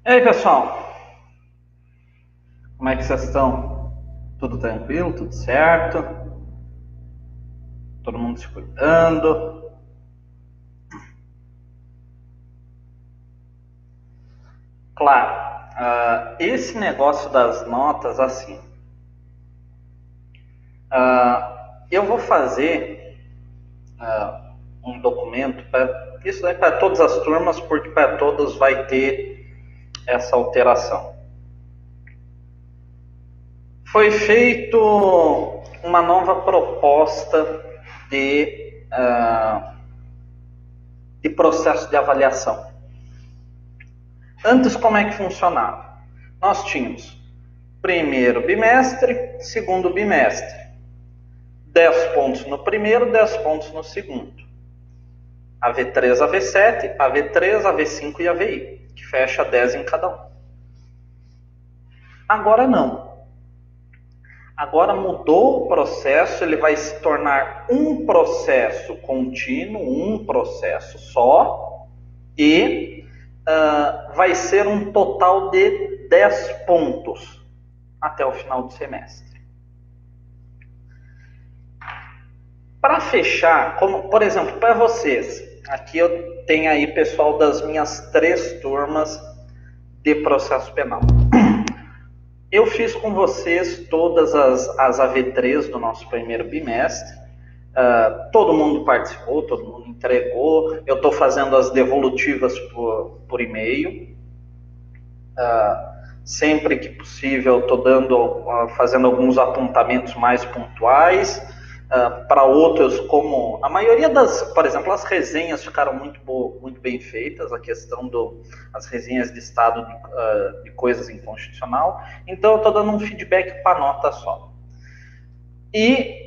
E aí, pessoal? Como é que vocês estão? Tudo tranquilo? Tudo certo? Todo mundo se cuidando? Claro, esse negócio das notas, assim, eu vou fazer um documento, isso é para todas as turmas, porque para todas vai ter essa alteração. Foi feito uma nova proposta de processo de avaliação. Antes, como é que funcionava? Nós tínhamos primeiro bimestre, segundo bimestre. 10 pontos no primeiro, 10 pontos no segundo. A V3, a V7, a V3, a V5 e a VI, que fecha 10 em cada um. Agora não. Agora mudou o processo, ele vai se tornar um processo contínuo, um processo só, e vai ser um total de 10 pontos até o final do semestre. Para fechar, como por exemplo, para vocês, aqui eu tenho aí pessoal das minhas 3 turmas de processo penal. Eu fiz com vocês todas as AV3 do nosso primeiro bimestre. Todo mundo participou, todo mundo entregou. Eu estou fazendo as devolutivas por e-mail. Sempre que possível, estou fazendo alguns apontamentos mais pontuais. Para outros, como a maioria por exemplo, as resenhas ficaram muito bem feitas, a questão as resenhas de estado de coisas inconstitucional, então eu estou dando um feedback para nota só. E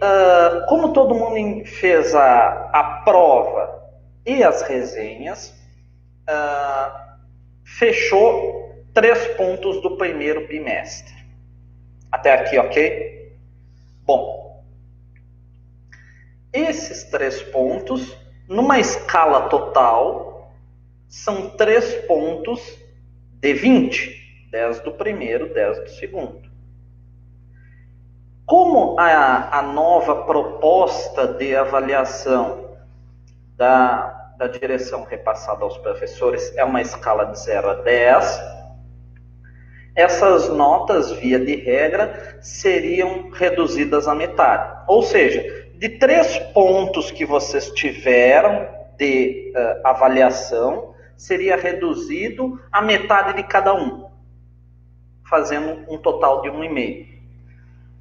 como todo mundo fez a prova e as resenhas, fechou 3 pontos do primeiro bimestre. Até aqui, ok? Bom, esses 3 pontos, numa escala total, são 3 pontos de 20. 10 do primeiro, 10 do segundo. Como a nova proposta de avaliação da direção repassada aos professores é uma escala de 0 a 10, essas notas, via de regra, seriam reduzidas à metade. Ou seja, de 3 pontos que vocês tiveram de avaliação, seria reduzido a metade de cada um, fazendo um total de 1,5.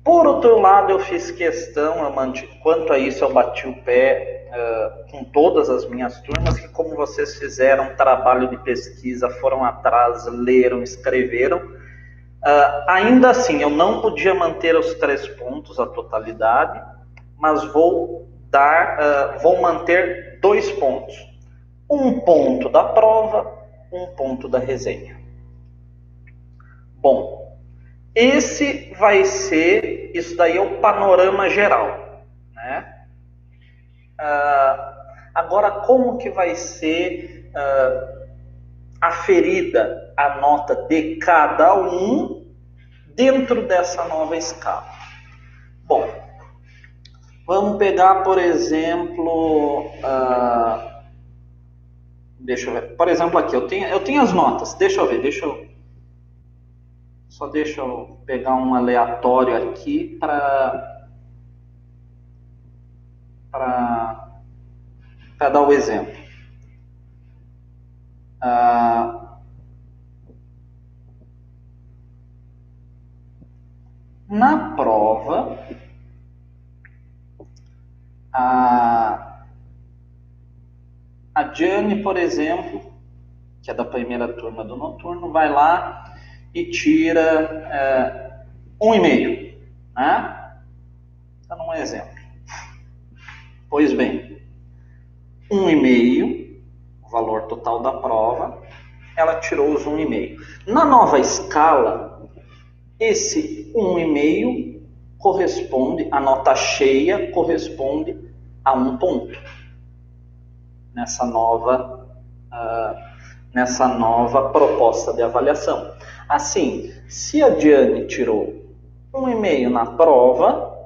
Por outro lado, eu fiz questão, quanto a isso eu bati o pé com todas as minhas turmas, que como vocês fizeram um trabalho de pesquisa, foram atrás, leram, escreveram, ainda assim, eu não podia manter os 3 pontos, a totalidade, mas vou manter 2 pontos. 1 ponto da prova, 1 ponto da resenha. Bom, esse vai ser, isso daí é o panorama geral, né? Agora, como que vai ser aferida a nota de cada um dentro dessa nova escala? Bom, vamos pegar, por exemplo, deixa eu ver. Por exemplo, aqui, eu tenho as notas. Deixa eu ver, deixa eu pegar um aleatório aqui para dar o exemplo. Na prova, a Diane, por exemplo, que é da primeira turma do noturno, vai lá e tira 1,5, né? Dando um exemplo. Pois bem, 1,5, o valor total da prova, ela tirou os 1,5. Na nova escala, esse 1,5 corresponde, a nota cheia corresponde a 1 ponto. Nessa nova nessa nova proposta de avaliação. Assim, se a Diane tirou 1,5 na prova,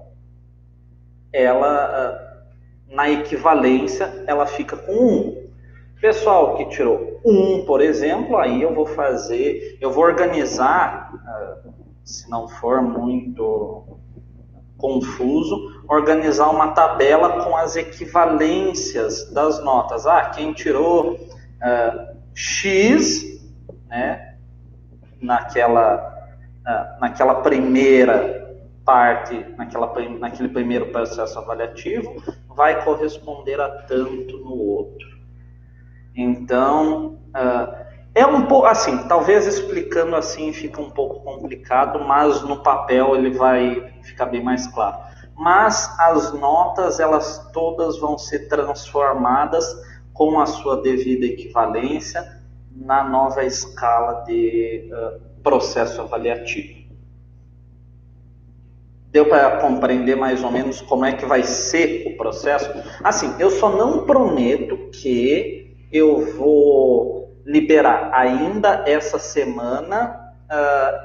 ela, na equivalência, ela fica com 1. Pessoal que tirou 1, por exemplo, aí eu vou organizar, se não for muito confuso, organizar uma tabela com as equivalências das notas. Quem tirou X, né, naquela primeira parte, naquele primeiro processo avaliativo, vai corresponder a tanto no outro. Então, é um pouco assim, talvez explicando assim fica um pouco complicado, mas no papel ele vai ficar bem mais claro. Mas as notas, elas todas vão ser transformadas com a sua devida equivalência na nova escala de processo avaliativo. Deu para compreender mais ou menos como é que vai ser o processo? Assim, eu só não prometo que eu vou liberar ainda essa semana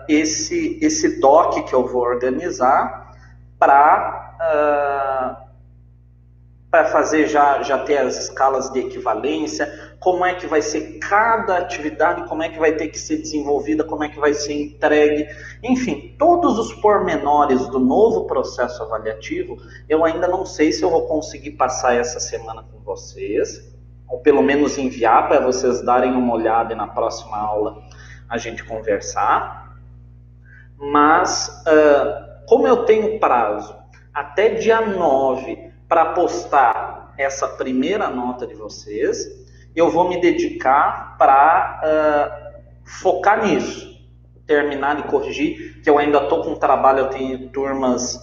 esse doc que eu vou organizar para fazer já ter as escalas de equivalência, como é que vai ser cada atividade, como é que vai ter que ser desenvolvida, como é que vai ser entregue, enfim, todos os pormenores do novo processo avaliativo, eu ainda não sei se eu vou conseguir passar essa semana com vocês, ou pelo menos enviar para vocês darem uma olhada e na próxima aula a gente conversar. Mas, como eu tenho prazo até dia 9 para postar essa primeira nota de vocês, eu vou me dedicar para focar nisso, terminar de corrigir, que eu ainda estou com trabalho, eu tenho turmas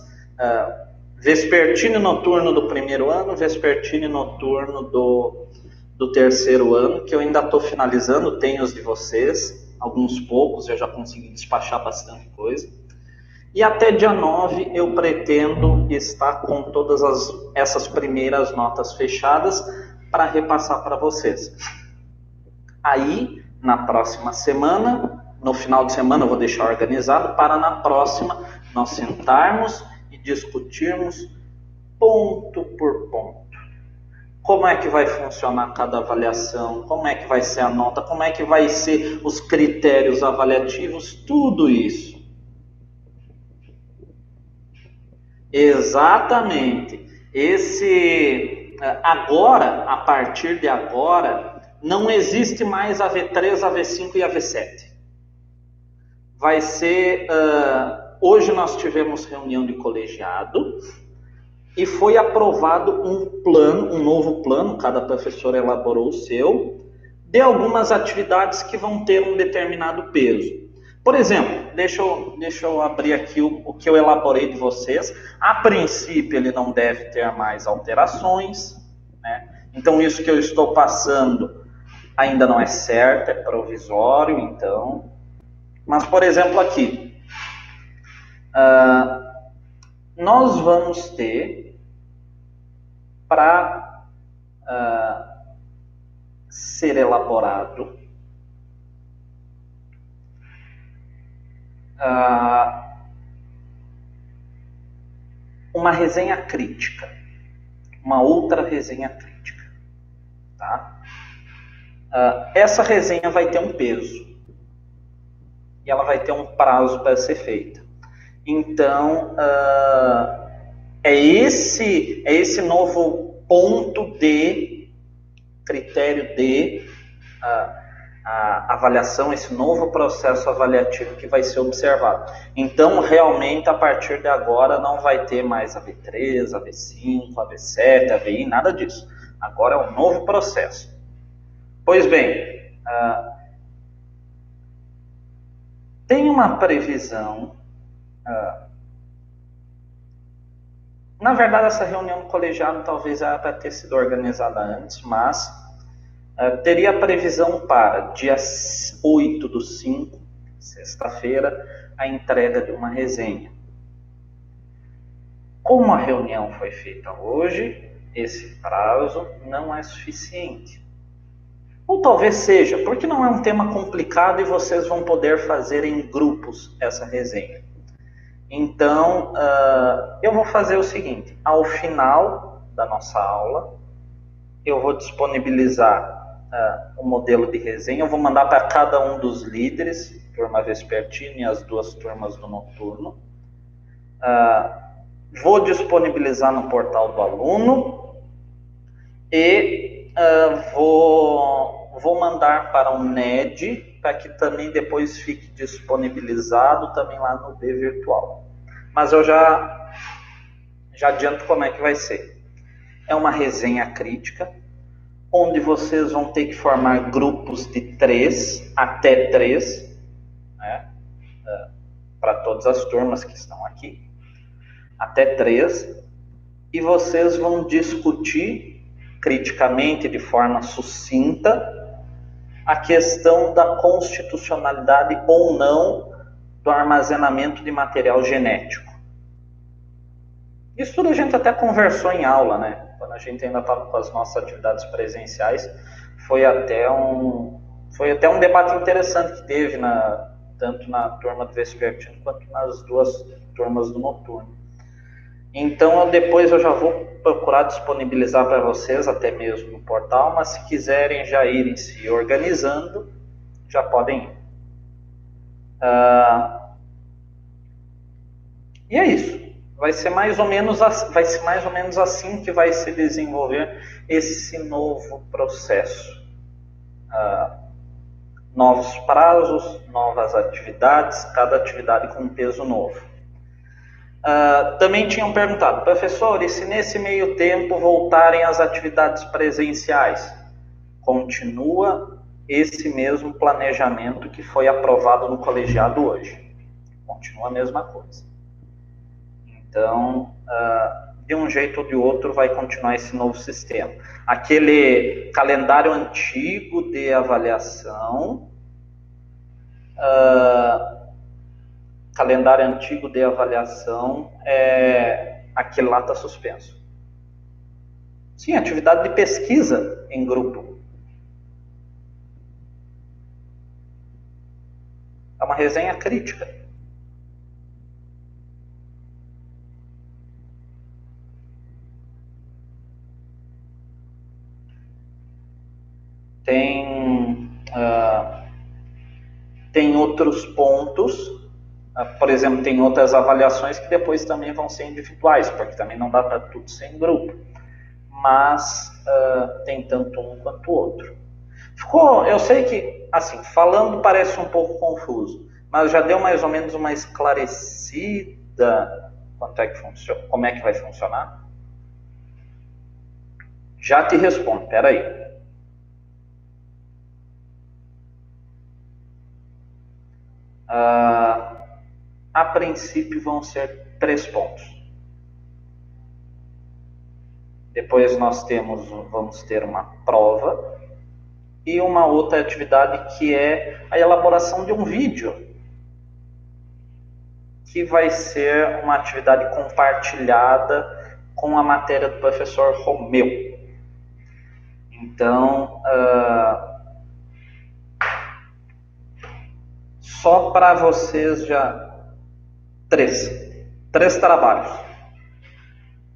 vespertino e noturno do primeiro ano, vespertino e noturno do terceiro ano, que eu ainda estou finalizando, tenho os de vocês, alguns poucos, eu já consegui despachar bastante coisa. E até dia 9 eu pretendo estar com todas essas primeiras notas fechadas para repassar para vocês. Aí, na próxima semana, no final de semana eu vou deixar organizado para na próxima nós sentarmos e discutirmos ponto por ponto. Como é que vai funcionar cada avaliação, como é que vai ser a nota, como é que vai ser os critérios avaliativos, tudo isso. Exatamente. Agora, a partir de agora, não existe mais a V3, a V5 e a V7. Vai ser... hoje nós tivemos reunião de colegiado e foi aprovado um novo plano, cada professor elaborou o seu, de algumas atividades que vão ter um determinado peso. Por exemplo, deixa eu abrir aqui o que eu elaborei de vocês. A princípio, ele não deve ter mais alterações, né? Então, isso que eu estou passando ainda não é certo, é provisório, então. Mas, por exemplo, aqui, nós vamos ter para ser elaborado uma resenha crítica, uma outra resenha crítica, tá? Essa resenha vai ter um peso e ela vai ter um prazo para ser feita. Então, é esse novo ponto de critério de a avaliação, esse novo processo avaliativo que vai ser observado. Então, realmente, a partir de agora, não vai ter mais a V3, a V5, a V7, a VI, nada disso. Agora é um novo processo. Pois bem, tem uma previsão... na verdade, essa reunião do colegiado talvez era para ter sido organizada antes, mas teria a previsão para dia 8/5, sexta-feira, a entrega de uma resenha. Como a reunião foi feita hoje, esse prazo não é suficiente. Ou talvez seja, porque não é um tema complicado e vocês vão poder fazer em grupos essa resenha. Então, eu vou fazer o seguinte: ao final da nossa aula, eu vou disponibilizar o modelo de resenha, eu vou mandar para cada um dos líderes, turma vespertina e as 2 turmas do noturno. Vou disponibilizar no portal do aluno e vou mandar para o NED, para que também depois fique disponibilizado também lá no B Virtual. Mas eu já adianto como é que vai ser. É uma resenha crítica, onde vocês vão ter que formar grupos de 3 até 3, né, para todas as turmas que estão aqui, até 3, e vocês vão discutir criticamente, de forma sucinta, a questão da constitucionalidade ou não do armazenamento de material genético. Isso tudo a gente até conversou em aula, né? Quando a gente ainda estava com as nossas atividades presenciais, foi até um debate interessante que teve tanto na turma do vespertino quanto nas 2 turmas do noturno. Então, depois eu já vou procurar disponibilizar para vocês, até mesmo no portal, mas se quiserem já irem se organizando, já podem ir. E é isso. Vai ser mais ou menos assim que vai se desenvolver esse novo processo. Novos prazos, novas atividades, cada atividade com um peso novo. Também tinham perguntado: professor, e se nesse meio tempo voltarem as atividades presenciais? Continua esse mesmo planejamento que foi aprovado no colegiado hoje. Continua a mesma coisa. Então, de um jeito ou de outro, vai continuar esse novo sistema. Aquele calendário antigo de avaliação, aquele lá está suspenso. Sim, atividade de pesquisa em grupo. É uma resenha crítica. Tem outros pontos, por exemplo, tem outras avaliações que depois também vão ser individuais, porque também não dá para tudo ser em grupo, mas tem tanto um quanto o outro. Eu sei que, assim, falando parece um pouco confuso, mas já deu mais ou menos uma esclarecida como é que vai funcionar? Já te respondo, peraí. A princípio vão ser 3 pontos. Depois nós vamos ter uma prova e uma outra atividade que é a elaboração de um vídeo, que vai ser uma atividade compartilhada com a matéria do professor Romeu. Então, só para vocês já 3 trabalhos.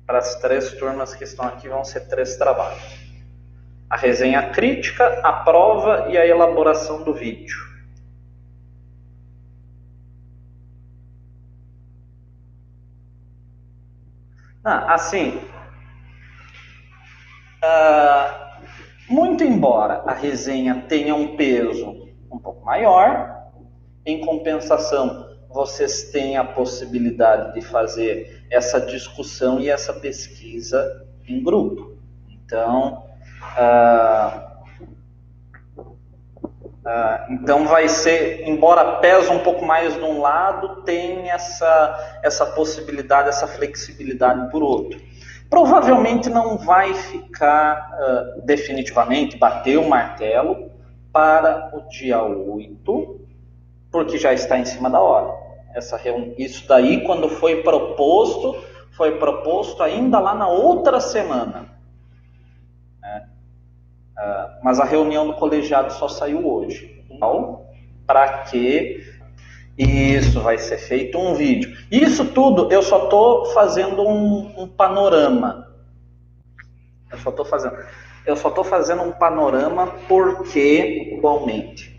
Para as 3 turmas que estão aqui vão ser 3 trabalhos: a resenha crítica, a prova e a elaboração do vídeo. Assim, muito embora a resenha tenha um peso um pouco maior, em compensação, vocês têm a possibilidade de fazer essa discussão e essa pesquisa em grupo. Então, então vai ser, embora pese um pouco mais de um lado, tem essa possibilidade, essa flexibilidade por outro. Provavelmente não vai ficar definitivamente, bater o martelo para o dia 8, porque já está em cima da hora. Isso daí, quando foi proposto ainda lá na outra semana. Mas a reunião do colegiado só saiu hoje. Então, para que isso vai ser feito um vídeo? Isso tudo eu só estou fazendo um panorama. Eu só estou fazendo um panorama porque, igualmente,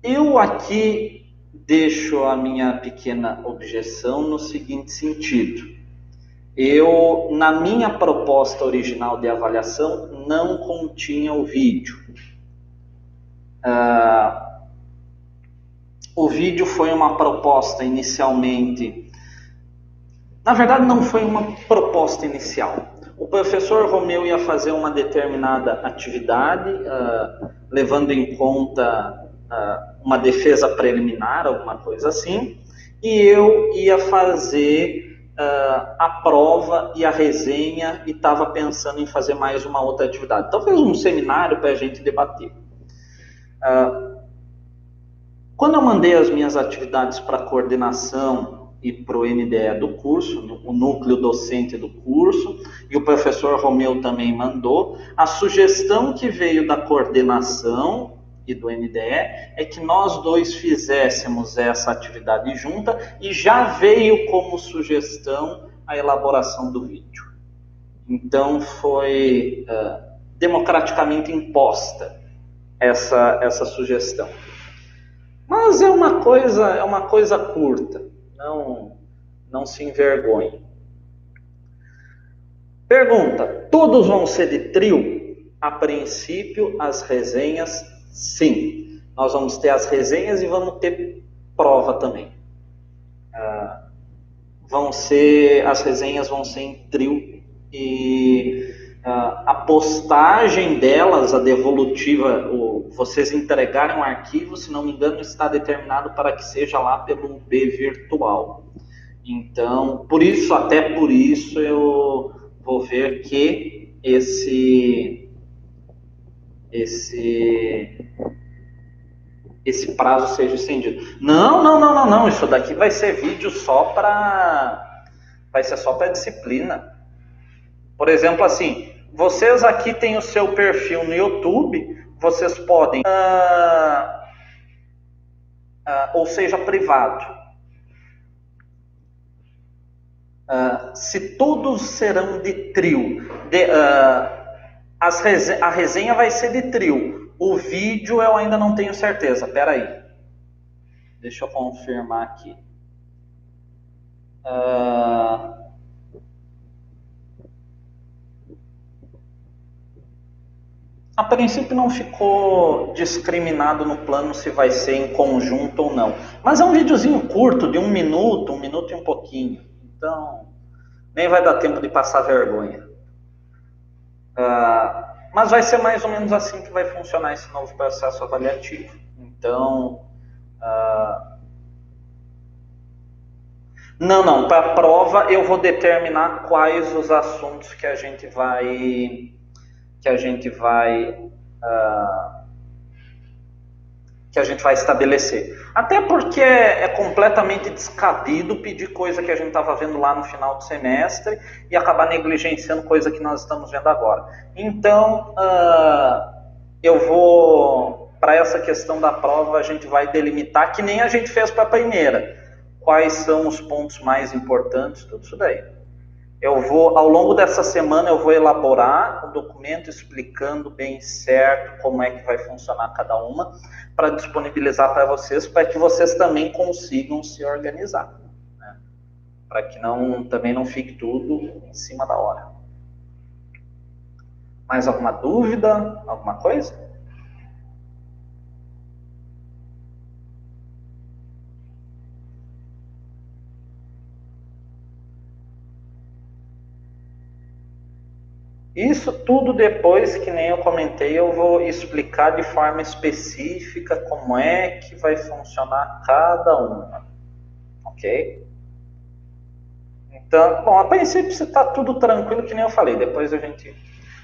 eu aqui deixo a minha pequena objeção no seguinte sentido. Eu, na minha proposta original de avaliação, não continha o vídeo. O vídeo foi uma proposta inicialmente... Na verdade, não foi uma proposta inicial. O professor Romeu ia fazer uma determinada atividade, levando em conta uma defesa preliminar, alguma coisa assim, e eu ia fazer a prova e a resenha e estava pensando em fazer mais uma outra atividade. Então, fez um seminário para a gente debater. Quando eu mandei as minhas atividades para a coordenação e para o NDE do curso, o núcleo docente do curso, e o professor Romeu também mandou, a sugestão que veio da coordenação e do NDE é que nós dois fizéssemos essa atividade junta e já veio como sugestão a elaboração do vídeo. Então foi democraticamente imposta essa sugestão. Mas é uma coisa curta, não se envergonhe. Pergunta: todos vão ser de trio? A princípio, as resenhas, sim. Nós vamos ter as resenhas e vamos ter prova também. As resenhas vão ser em trio e a postagem delas, a devolutiva, vocês entregarem um arquivo, se não me engano, está determinado para que seja lá pelo B virtual. Então, até por isso, eu vou ver que esse prazo seja estendido. Não, isso daqui vai ser vídeo vai ser só para disciplina. Por exemplo, assim, vocês aqui têm o seu perfil no YouTube, vocês podem, ou seja, privado. Se todos serão de trio, a resenha vai ser de trio. O vídeo eu ainda não tenho certeza. Espera aí. Deixa eu confirmar aqui. A princípio não ficou discriminado no plano se vai ser em conjunto ou não. Mas é um videozinho curto, de 1 minuto e um pouquinho. Então, nem vai dar tempo de passar vergonha. Mas vai ser mais ou menos assim que vai funcionar esse novo processo avaliativo. Então, para a prova eu vou determinar quais os assuntos que a gente vai estabelecer. Até porque é completamente descabido pedir coisa que a gente estava vendo lá no final do semestre e acabar negligenciando coisa que nós estamos vendo agora. Então, eu vou, para essa questão da prova, a gente vai delimitar, que nem a gente fez para a primeira. Quais são os pontos mais importantes, tudo isso daí. Ao longo dessa semana, eu vou elaborar um documento explicando bem certo como é que vai funcionar cada uma, para disponibilizar para vocês, para que vocês também consigam se organizar, né? Para que também não fique tudo em cima da hora. Mais alguma dúvida? Alguma coisa? Isso tudo depois, que nem eu comentei, eu vou explicar de forma específica como é que vai funcionar cada uma, ok? Então, bom, a princípio está tudo tranquilo, que nem eu falei, depois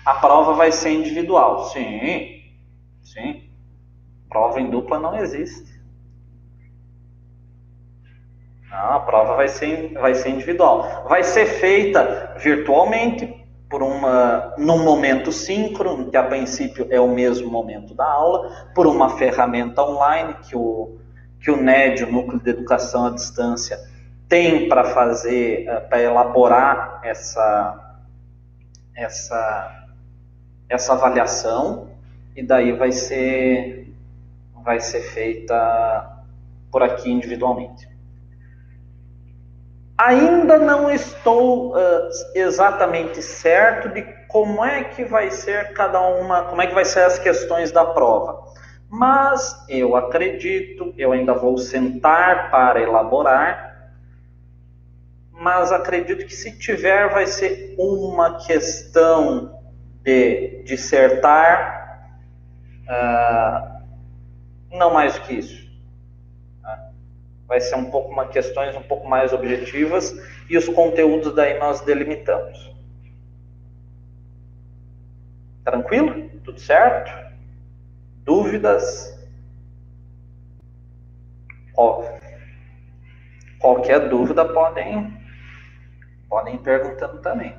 a prova vai ser individual, sim, prova em dupla não existe. Não, a prova vai ser individual, vai ser feita virtualmente, num momento síncrono, que a princípio é o mesmo momento da aula, por uma ferramenta online que o NED, o Núcleo de Educação à Distância, tem para fazer, para elaborar essa avaliação, e daí vai ser feita por aqui individualmente. Ainda não estou exatamente certo de como é que vai ser como é que vai ser as questões da prova. Mas eu acredito, eu ainda vou sentar para elaborar, mas acredito que se tiver vai ser uma questão de dissertar, não mais do que isso. Vai ser questões um pouco mais objetivas, e os conteúdos daí nós delimitamos. Tranquilo? Tudo certo? Dúvidas? Qualquer dúvida podem ir perguntando também.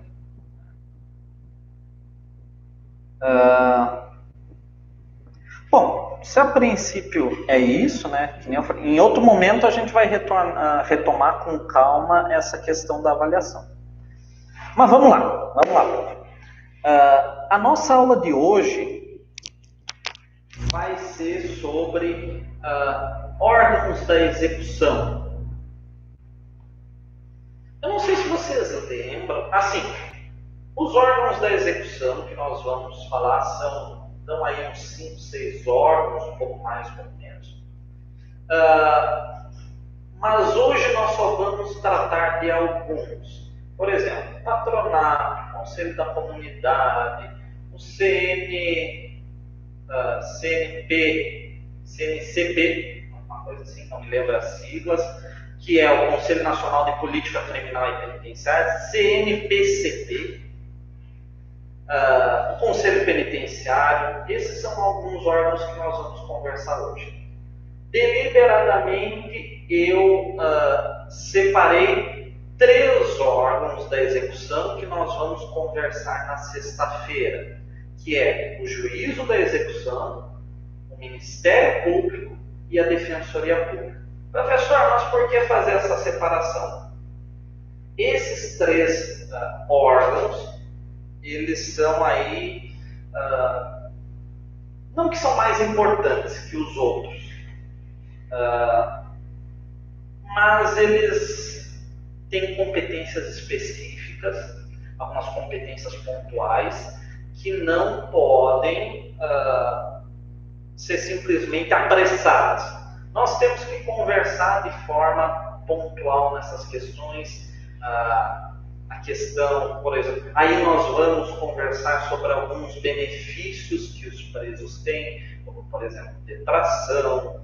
Bom, se a princípio é isso, né? Em outro momento a gente vai retomar com calma essa questão da avaliação. Mas vamos lá. A nossa aula de hoje vai ser sobre órgãos da execução. Eu não sei se vocês lembram, assim, os órgãos da execução que nós vamos falar dão aí uns 5, 6 órgãos, um pouco mais, um pouco menos. Mas hoje nós só vamos tratar de alguns. Por exemplo, patronato, Conselho da Comunidade, o CNCB, uma coisa assim, não me lembro as siglas, que é o Conselho Nacional de Política Criminal e Penitenciária, CNPCP, o Conselho Penitenciário. Esses são alguns órgãos que nós vamos conversar hoje. Deliberadamente, eu separei 3 órgãos da execução que nós vamos conversar na sexta-feira, que é o Juízo da Execução, o Ministério Público e a Defensoria Pública. Professor, mas por que fazer essa separação? Esses 3 órgãos, eles são aí, não que são mais importantes que os outros, mas eles têm competências específicas, algumas competências pontuais, que não podem ser simplesmente apressadas. Nós temos que conversar de forma pontual nessas questões. A questão, por exemplo, aí nós vamos conversar sobre alguns benefícios que os presos têm, como, por exemplo, detração,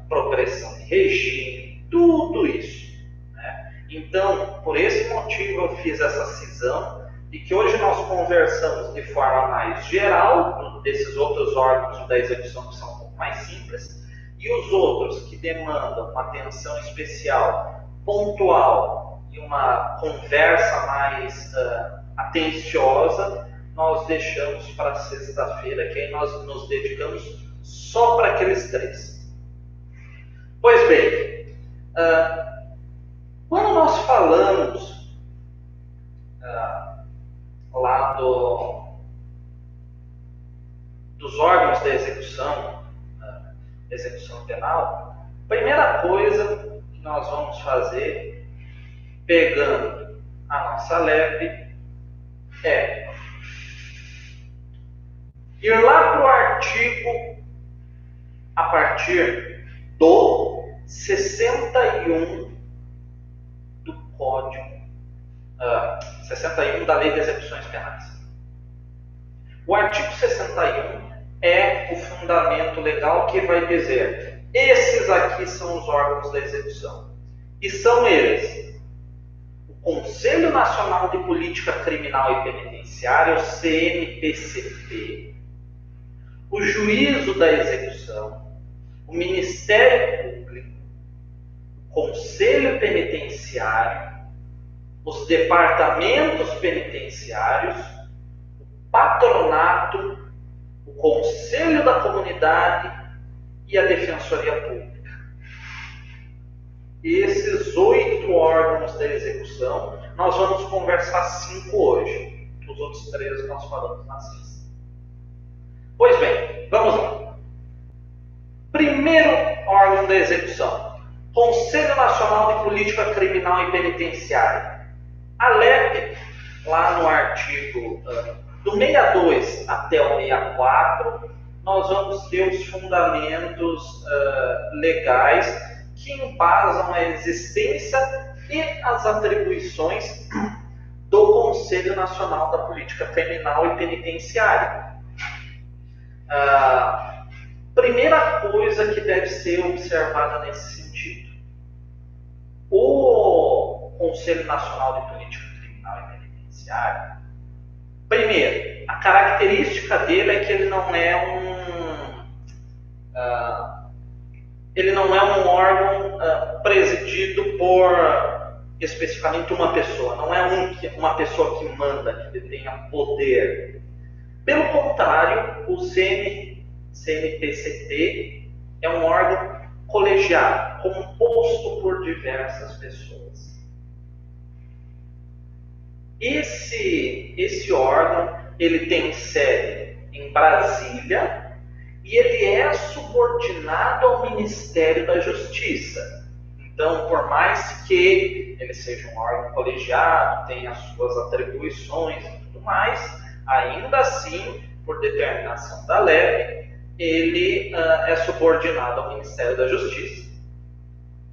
progressão de regime, tudo isso, né? Então, por esse motivo eu fiz essa cisão, de que hoje nós conversamos de forma mais geral desses outros órgãos da execução que são um pouco mais simples, e os outros que demandam uma atenção especial, pontual e uma conversa mais atenciosa, nós deixamos para sexta-feira, que aí nós nos dedicamos só para aqueles 3. Pois bem, quando nós falamos lá dos órgãos da execução penal, a primeira coisa que nós vamos fazer, pegando a nossa leve, é ir lá para o artigo a partir do 61 do Código, 61 da Lei de Execuções Penais. O artigo 61 é o fundamento legal que vai dizer: esses aqui são os órgãos da execução. E são eles: o Conselho Nacional de Política Criminal e Penitenciária, o CNPCP, o Juízo da Execução, o Ministério Público, o Conselho Penitenciário os departamentos penitenciários, o patronato, o conselho da comunidade e a defensoria pública. Esses 8 órgãos da execução, nós vamos conversar 5 hoje. Os outros 3 nós falamos na sexta. Pois bem, vamos lá. Primeiro órgão da execução, Conselho Nacional de Política Criminal e Penitenciária. A LEP, lá no artigo do 62 até o 64, nós vamos ter os fundamentos legais que embasam a existência e as atribuições do Conselho Nacional da Política Criminal e Penitenciária. Primeira coisa que deve ser observada nesse sentido: o Conselho Nacional de Política Criminal e Penitenciária, primeiro, a característica dele é que ele não é um órgão presidido por especificamente uma pessoa, não é uma pessoa que manda, que detenha poder. Pelo contrário, o CNPCT é um órgão colegiado, composto por diversas pessoas. Esse órgão, ele tem sede em Brasília e ele é subordinado ao Ministério da Justiça. Então, por mais que ele seja um órgão colegiado, tenha as suas atribuições e tudo mais, ainda assim, por determinação da LEP, ele é subordinado ao Ministério da Justiça.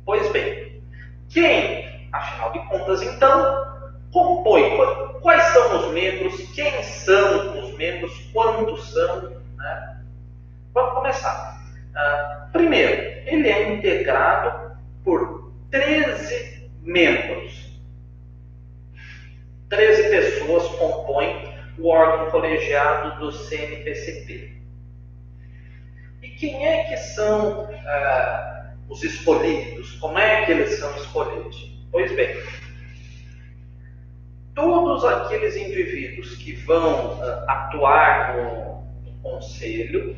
Pois bem, quem, afinal de contas, então, compõe? Quais são os membros? Quem são os membros? Quantos são? Né? Vamos começar. Primeiro, ele é integrado por 13 membros. 13 pessoas compõem o órgão colegiado do CNPCP. E quem é que são os escolhidos? Como é que eles são escolhidos? Pois bem, todos aqueles indivíduos que vão atuar no conselho,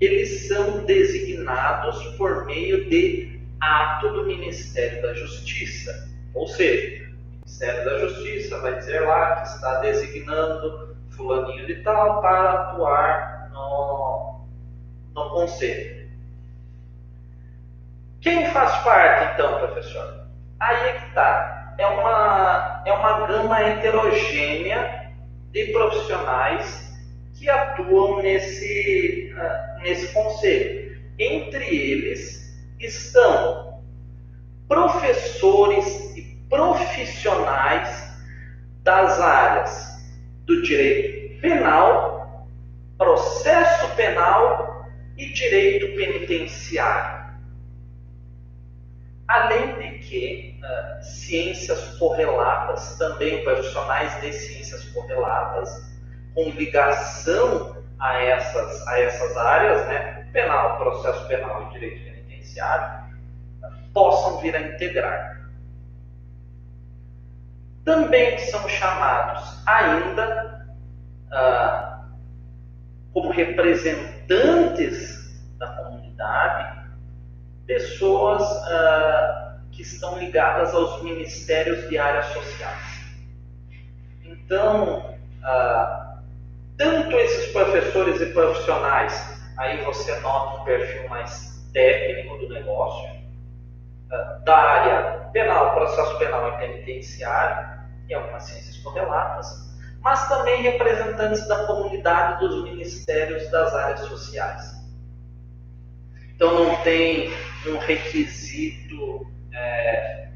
eles são designados por meio de ato do Ministério da Justiça. Ou seja, o Ministério da Justiça vai dizer lá que está designando fulaninho de tal para atuar no conselho. Quem faz parte, então, professor? Aí é que está. É uma gama heterogênea de profissionais que atuam nesse conselho. Entre eles estão professores e profissionais das áreas do direito penal, processo penal e direito penitenciário. Além de que ciências correlatas, também profissionais de ciências correlatas, com ligação a essas áreas, né, penal, processo penal e direito penitenciário, possam vir a integrar. Também são chamados ainda como representantes da comunidade pessoas que estão ligadas aos ministérios de áreas sociais. Então, tanto esses professores e profissionais, aí você nota um perfil mais técnico do negócio, da área penal, processo penal e penitenciário, e algumas ciências correlatas, mas também representantes da comunidade dos ministérios das áreas sociais. Então não tem um requisito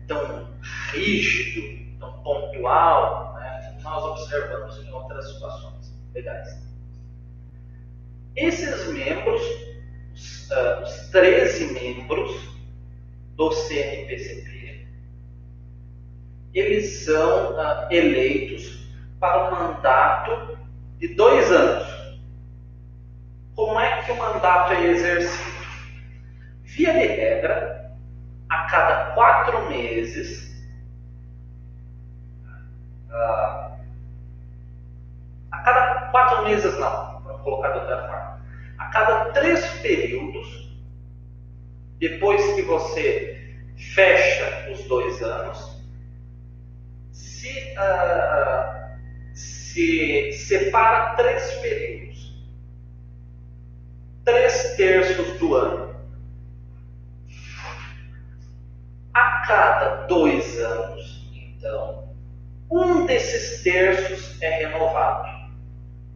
tão rígido, tão pontual, né, que nós observamos em outras situações legais. Esses membros, os 13 membros do CNPCP, eles são eleitos para um mandato de 2 anos. Como é que o mandato é exercido? Via de regra, a cada 4 meses, a cada 4 meses não, vamos colocar de outra forma, a cada 3 períodos, depois que você fecha os 2 anos, se separa 3 períodos, 3/3 do ano. A cada 2 anos, então, um desses terços é renovado.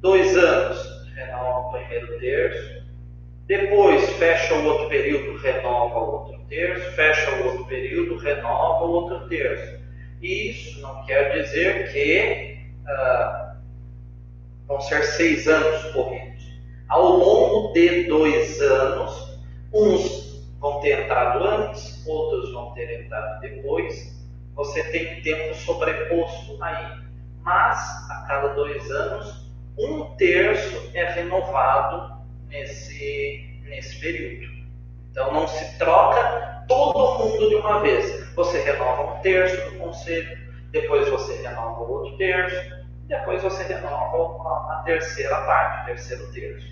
2 anos, renova o primeiro terço, depois fecha o outro período, renova o outro terço, fecha o outro período, renova o outro terço. Isso não quer dizer que vão ser 6 anos corridos. Ao longo de 2 anos, uns vão ter entrado antes, outros vão ter entrado depois. Você tem um tempo sobreposto aí. Mas, a cada 2 anos, 1/3 é renovado nesse período. Então, não se troca todo mundo de uma vez. Você renova 1/3 do conselho, depois você renova o outro terço, depois você renova a terceira parte, o terceiro terço.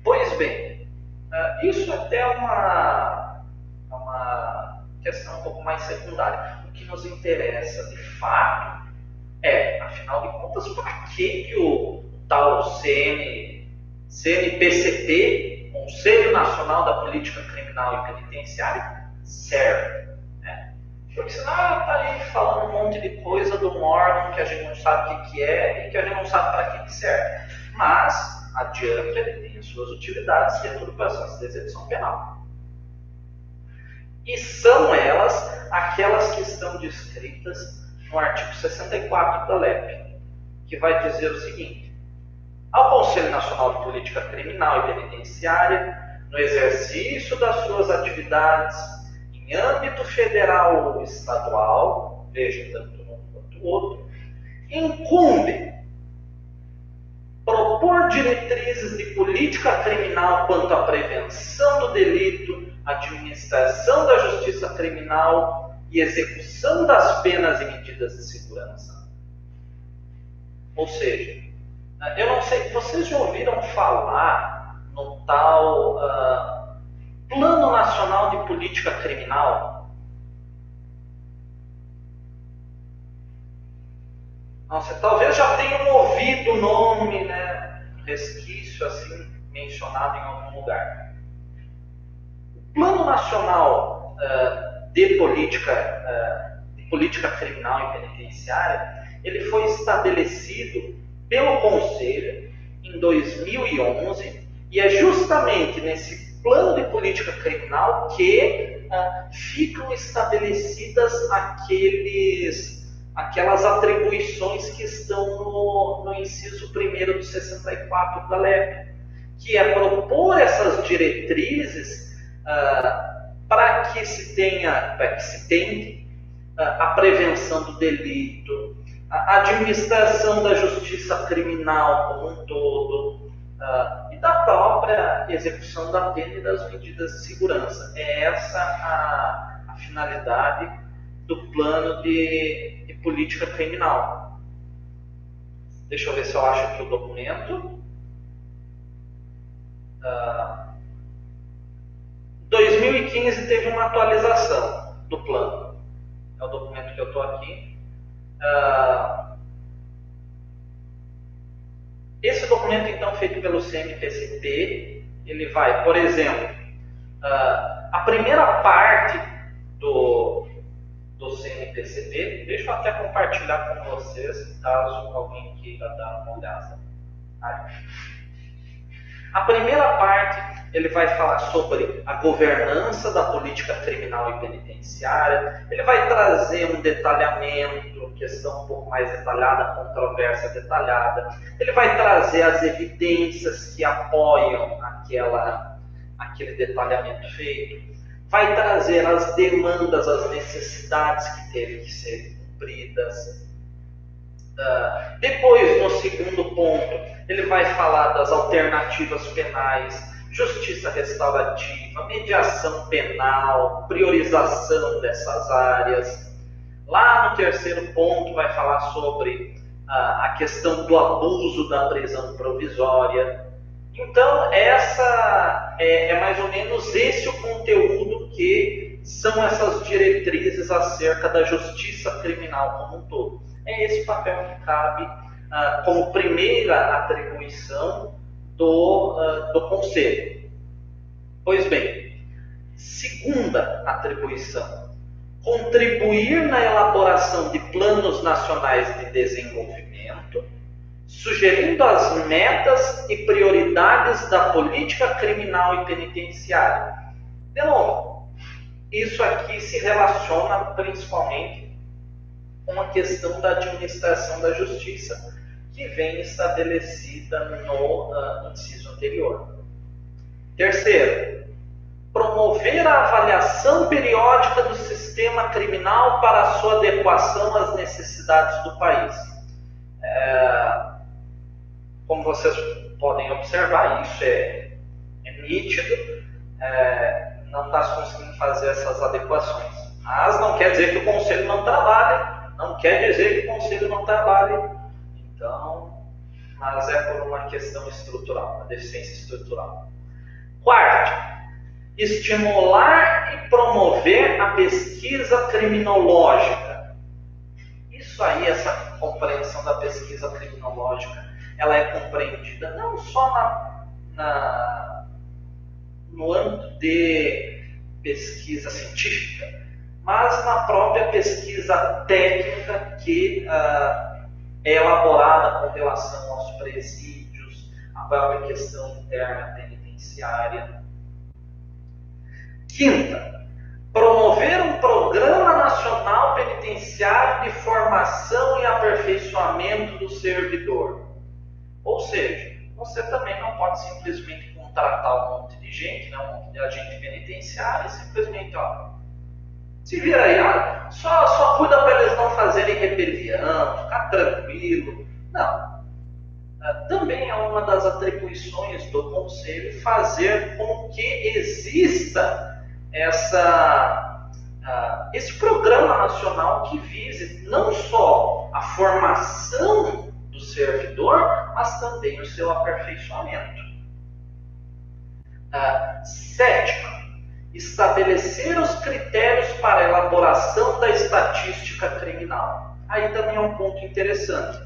Pois bem, isso até é uma questão um pouco mais secundária. O que nos interessa de fato é, afinal de contas, para que o tal CNPCP, Conselho Nacional da Política Criminal e Penitenciária, serve? Né? Porque senão está aí falando um monte de coisa de um órgão que a gente não sabe o que é e que a gente não sabe para que serve. Mas, adiante, ele tem as suas utilidades dentro do processo de execução penal. E são elas aquelas que estão descritas no artigo 64 da LEP, que vai dizer o seguinte: ao Conselho Nacional de Política Criminal e Penitenciária, no exercício das suas atividades em âmbito federal ou estadual, veja, tanto um quanto o outro, incumbe propor diretrizes de política criminal quanto à prevenção do delito, administração da justiça criminal e execução das penas e medidas de segurança. Ou seja, eu não sei, vocês já ouviram falar no tal Plano Nacional de Política Criminal? Nossa, talvez já tenham ouvido o nome, né, resquício assim, mencionado em algum lugar. O Plano Nacional de Política Criminal e Penitenciária, ele foi estabelecido pelo Conselho em 2011 e é justamente nesse plano de política criminal que ficam estabelecidas aquelas atribuições que estão no inciso 1º do 64 da LEP, que é propor essas diretrizes para que se tente a prevenção do delito, a administração da justiça criminal como um todo, e da própria execução da pena e das medidas de segurança. É essa a finalidade do plano de política criminal. Deixa eu ver se eu acho aqui o documento. 2015 teve uma atualização do plano. É o documento que eu estou aqui. Esse documento, então, feito pelo CNPCP, ele vai, por exemplo, a primeira parte do CNPCP, deixa eu até compartilhar com vocês, caso alguém queira dar uma olhada. A primeira parte, ele vai falar sobre a governança da política criminal e penitenciária, ele vai trazer um detalhamento, questão um pouco mais detalhada, controvérsia detalhada, ele vai trazer as evidências que apoiam aquele detalhamento feito, vai trazer as demandas, as necessidades que terem que ser cumpridas. Depois, no segundo ponto, ele vai falar das alternativas penais, justiça restaurativa, mediação penal, priorização dessas áreas, Lá no terceiro ponto vai falar sobre a questão do abuso da prisão provisória. Então, essa é mais ou menos esse o conteúdo que são essas diretrizes acerca da justiça criminal como um todo. É esse papel que cabe como primeira atribuição do Conselho. Pois bem, segunda atribuição: contribuir na elaboração de planos nacionais de desenvolvimento, sugerindo as metas e prioridades da política criminal e penitenciária. De novo, isso aqui se relaciona principalmente com a questão da administração da justiça, que vem estabelecida no inciso anterior. Terceiro, promover a avaliação periódica do sistema criminal para a sua adequação às necessidades do país. Como vocês podem observar, isso é nítido, não está se conseguindo fazer essas adequações. Mas não quer dizer que o Conselho não trabalhe, não quer dizer que o Conselho não trabalhe. Então, mas é por uma questão estrutural, uma deficiência estrutural. Quarto, estimular e promover a pesquisa criminológica. Isso aí, essa compreensão da pesquisa criminológica, ela é compreendida não só no âmbito de pesquisa científica, mas na própria pesquisa técnica que é elaborada com relação aos presídios, a própria questão interna penitenciária. Quinta, promover um programa nacional penitenciário de formação e aperfeiçoamento do servidor. Ou seja, você também não pode simplesmente contratar um monte de gente, um monte de agente penitenciário e simplesmente, se vira aí, só cuida para eles não fazerem rebelião, ficar tranquilo. Não. Também é uma das atribuições do Conselho fazer com que exista esse programa nacional que vise não só a formação do servidor, mas também o seu aperfeiçoamento. Sétima, estabelecer os critérios para a elaboração da estatística criminal. Aí também é um ponto interessante,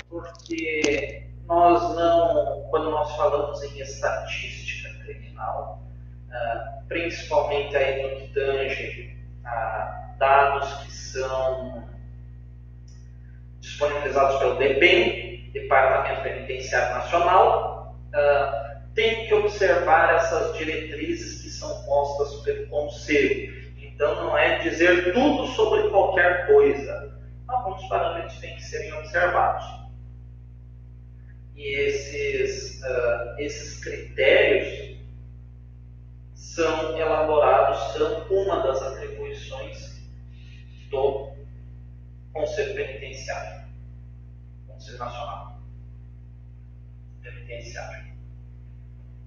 porque quando nós falamos em estatística criminal, principalmente aí no que tange a dados que são disponibilizados pelo DPEM, Departamento Penitenciário Nacional, tem que observar essas diretrizes que são postas pelo Conselho. Então, não é dizer tudo sobre qualquer coisa. Alguns parâmetros têm que serem observados. E esses critérios são elaborados, são uma das atribuições do Conselho Penitenciário, Conselho Nacional Penitenciário.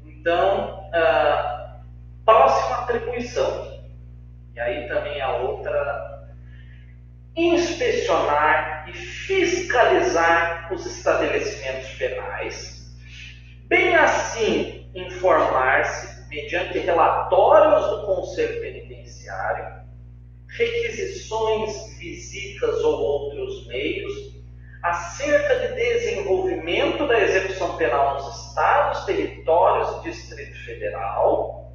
Então, próxima atribuição, e aí também a outra, inspecionar e fiscalizar os estabelecimentos penais, bem assim informar-se, mediante relatórios do Conselho Penitenciário, requisições, visitas ou outros meios, acerca de desenvolvimento da execução penal nos estados, territórios e Distrito Federal,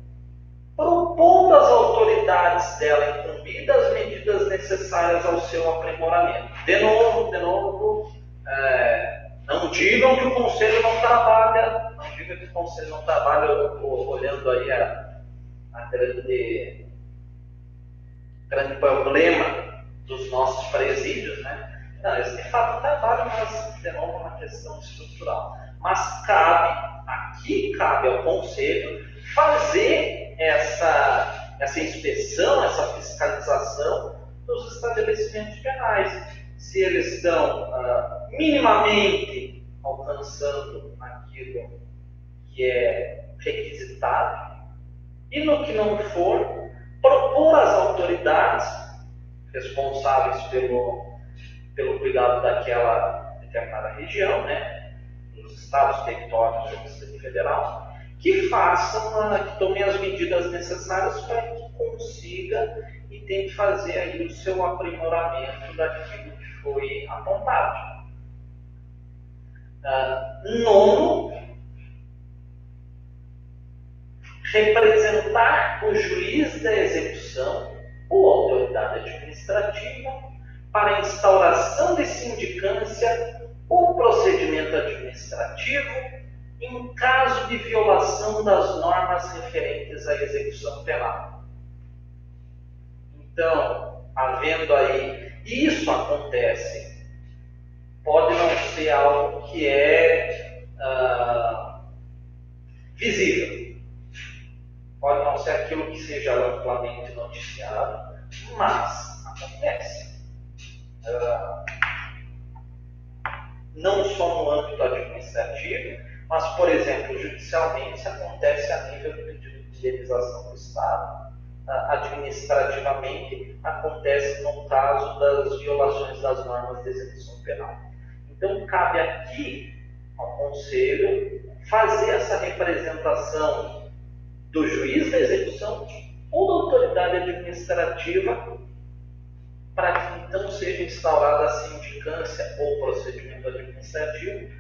propondo às autoridades dela incumbidas as medidas necessárias ao seu aprimoramento. De novo, não digam que o Conselho não trabalha, olhando aí a grande problema dos nossos presídios, né? Não, eles de fato trabalham, mas de novo é uma questão estrutural. Mas cabe ao Conselho fazer essa inspeção, essa fiscalização dos estabelecimentos penais. Se eles estão minimamente alcançando aquilo que é requisitado, e no que não for, propor às autoridades responsáveis pelo cuidado daquela determinada região, né, dos estados, territórios do Distrito Federal, que que tomem as medidas necessárias para que consiga e tente fazer aí o seu aprimoramento daquilo que foi apontado. Nono, representar o juiz da execução ou autoridade administrativa para a instauração de sindicância ou procedimento administrativo em caso de violação das normas referentes à execução penal. Então, havendo aí, isso acontece, pode não ser algo que é visível, pode não ser aquilo que seja amplamente noticiado, mas acontece. Não só no âmbito administrativo, mas, por exemplo, judicialmente acontece a nível do pedido de indenização do Estado. Administrativamente acontece no caso das violações das normas de execução penal. Então, cabe aqui ao Conselho fazer essa representação do juiz da execução ou da autoridade administrativa para que então seja instaurada a sindicância ou procedimento administrativo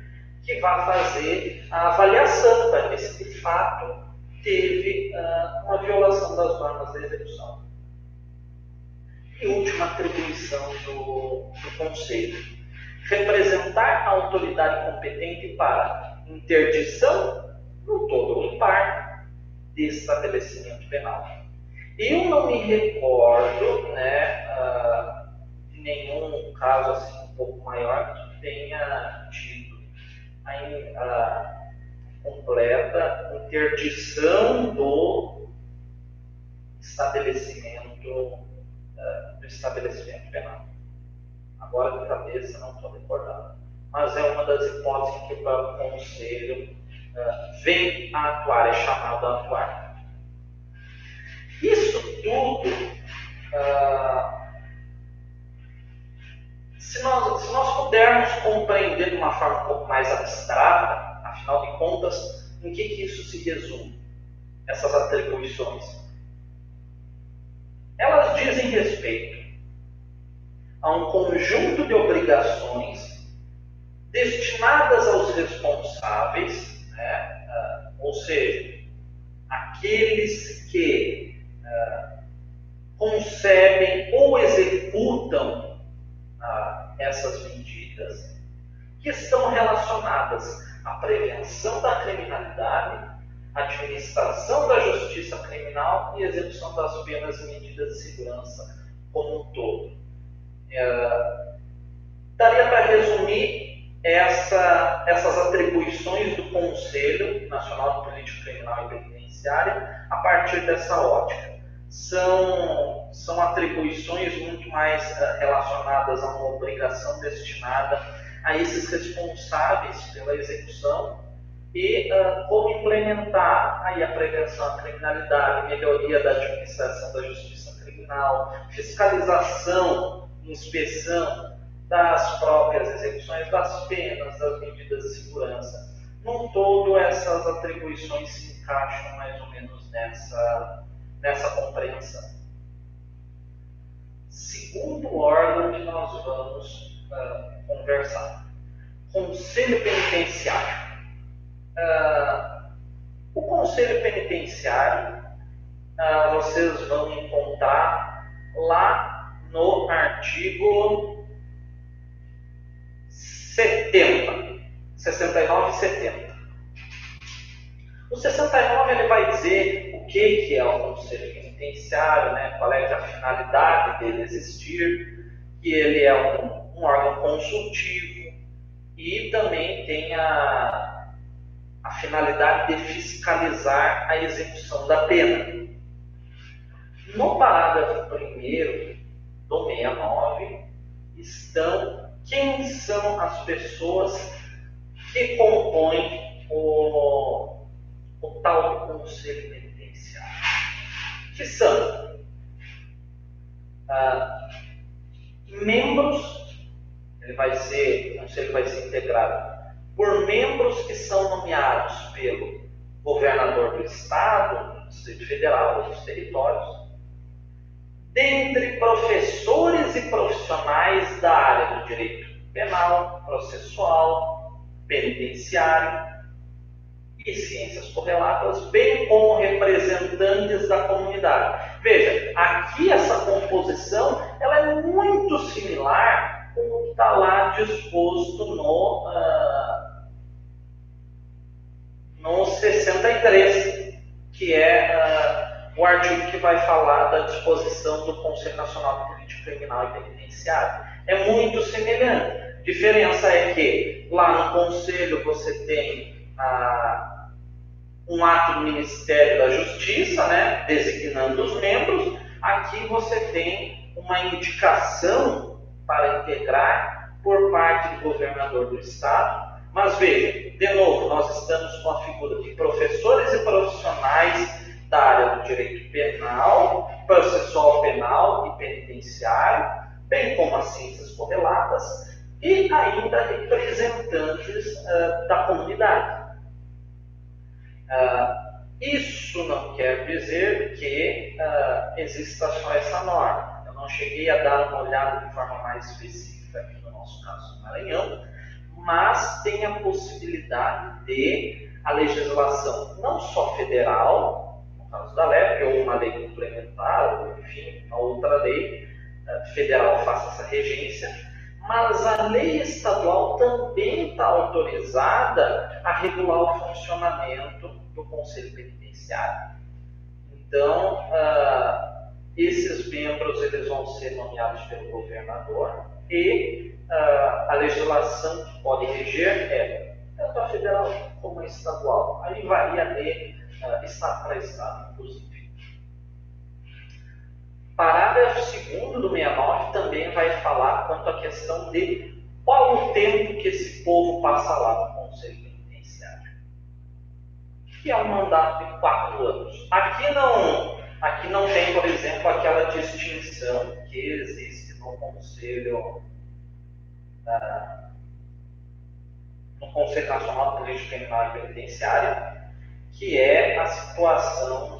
que vai fazer a avaliação para ver se de fato teve uma violação das normas da execução. E última atribuição do Conselho: representar a autoridade competente para interdição, no todo ou em parte, de estabelecimento penal. Eu não me recordo, né, de nenhum caso assim um pouco maior que tenha tido a completa interdição do estabelecimento penal. Agora de cabeça não estou recordando, mas é uma das hipóteses que o Conselho vem a atuar, é chamado a atuar. Isso tudo, se nós pudermos compreender de uma forma um pouco mais abstrata, afinal de contas, em que isso se resume? Essas atribuições. Elas dizem respeito a um conjunto de obrigações destinadas aos responsáveis, né? Ou seja, aqueles que concebem ou executam essas medidas, que estão relacionadas à prevenção da criminalidade, administração da justiça criminal e execução das penas e medidas de segurança como um todo. Daria para resumir essas atribuições do Conselho Nacional de Política Criminal e Penitenciária a partir dessa ótica. São atribuições muito mais relacionadas a uma obrigação destinada a esses responsáveis pela execução e como implementar aí a prevenção à criminalidade, melhoria da administração da justiça criminal, fiscalização, inspeção das próprias execuções das penas, das medidas de segurança. Num todo, essas atribuições se encaixam mais ou menos nessa compreensão. Segundo órgão que nós vamos conversar: Conselho Penitenciário. O Conselho Penitenciário vocês vão encontrar lá no artigo 70, 69 e 70. O 69 ele vai dizer o que é o Conselho Penitenciário, né, qual é a finalidade dele existir, que ele é um órgão consultivo e também tem a finalidade de fiscalizar a execução da pena. No parágrafo 1º do 69 estão quem são as pessoas que compõem o tal Conselho Penitenciário, que são membros, o conselho vai ser integrado por membros que são nomeados pelo governador do estado, do Distrito Federal, dos territórios, dentre professores e profissionais da área do direito penal, processual, penitenciário e ciências correlatas, bem como representantes da comunidade. Veja, aqui essa composição ela é muito similar com o que está lá disposto no 63, que é o artigo que vai falar da disposição do Conselho Nacional de Política Criminal e Penitenciária. É muito semelhante. A diferença é que lá no Conselho você tem um ato do Ministério da Justiça, né, designando os membros. Aqui você tem uma indicação para integrar por parte do governador do estado. Mas veja, de novo, nós estamos com a figura de professores e profissionais da área do direito penal, processual penal e penitenciário, bem como as ciências correlatas, e ainda representantes da comunidade. Isso não quer dizer que exista só essa norma. Eu não cheguei a dar uma olhada de forma mais específica aqui no nosso caso do Maranhão, mas tem a possibilidade de a legislação não só federal, no caso da LEP, ou uma lei complementar, ou enfim, uma outra lei federal faça essa regência, mas a lei estadual também está autorizada a regular o funcionamento do Conselho Penitenciário. Então, esses membros eles vão ser nomeados pelo governador e a legislação que pode reger é tanto a federal como a estadual. Aí varia de estado para estado, inclusive. Parágrafo 2º do 69 também vai falar quanto à questão de qual o tempo que esse povo passa lá no Conselho Penitenciário. Que é um mandato de 4 anos. Aqui não tem, por exemplo, aquela distinção que existe no Conselho Nacional de Política Criminal e Penitenciária, que é a situação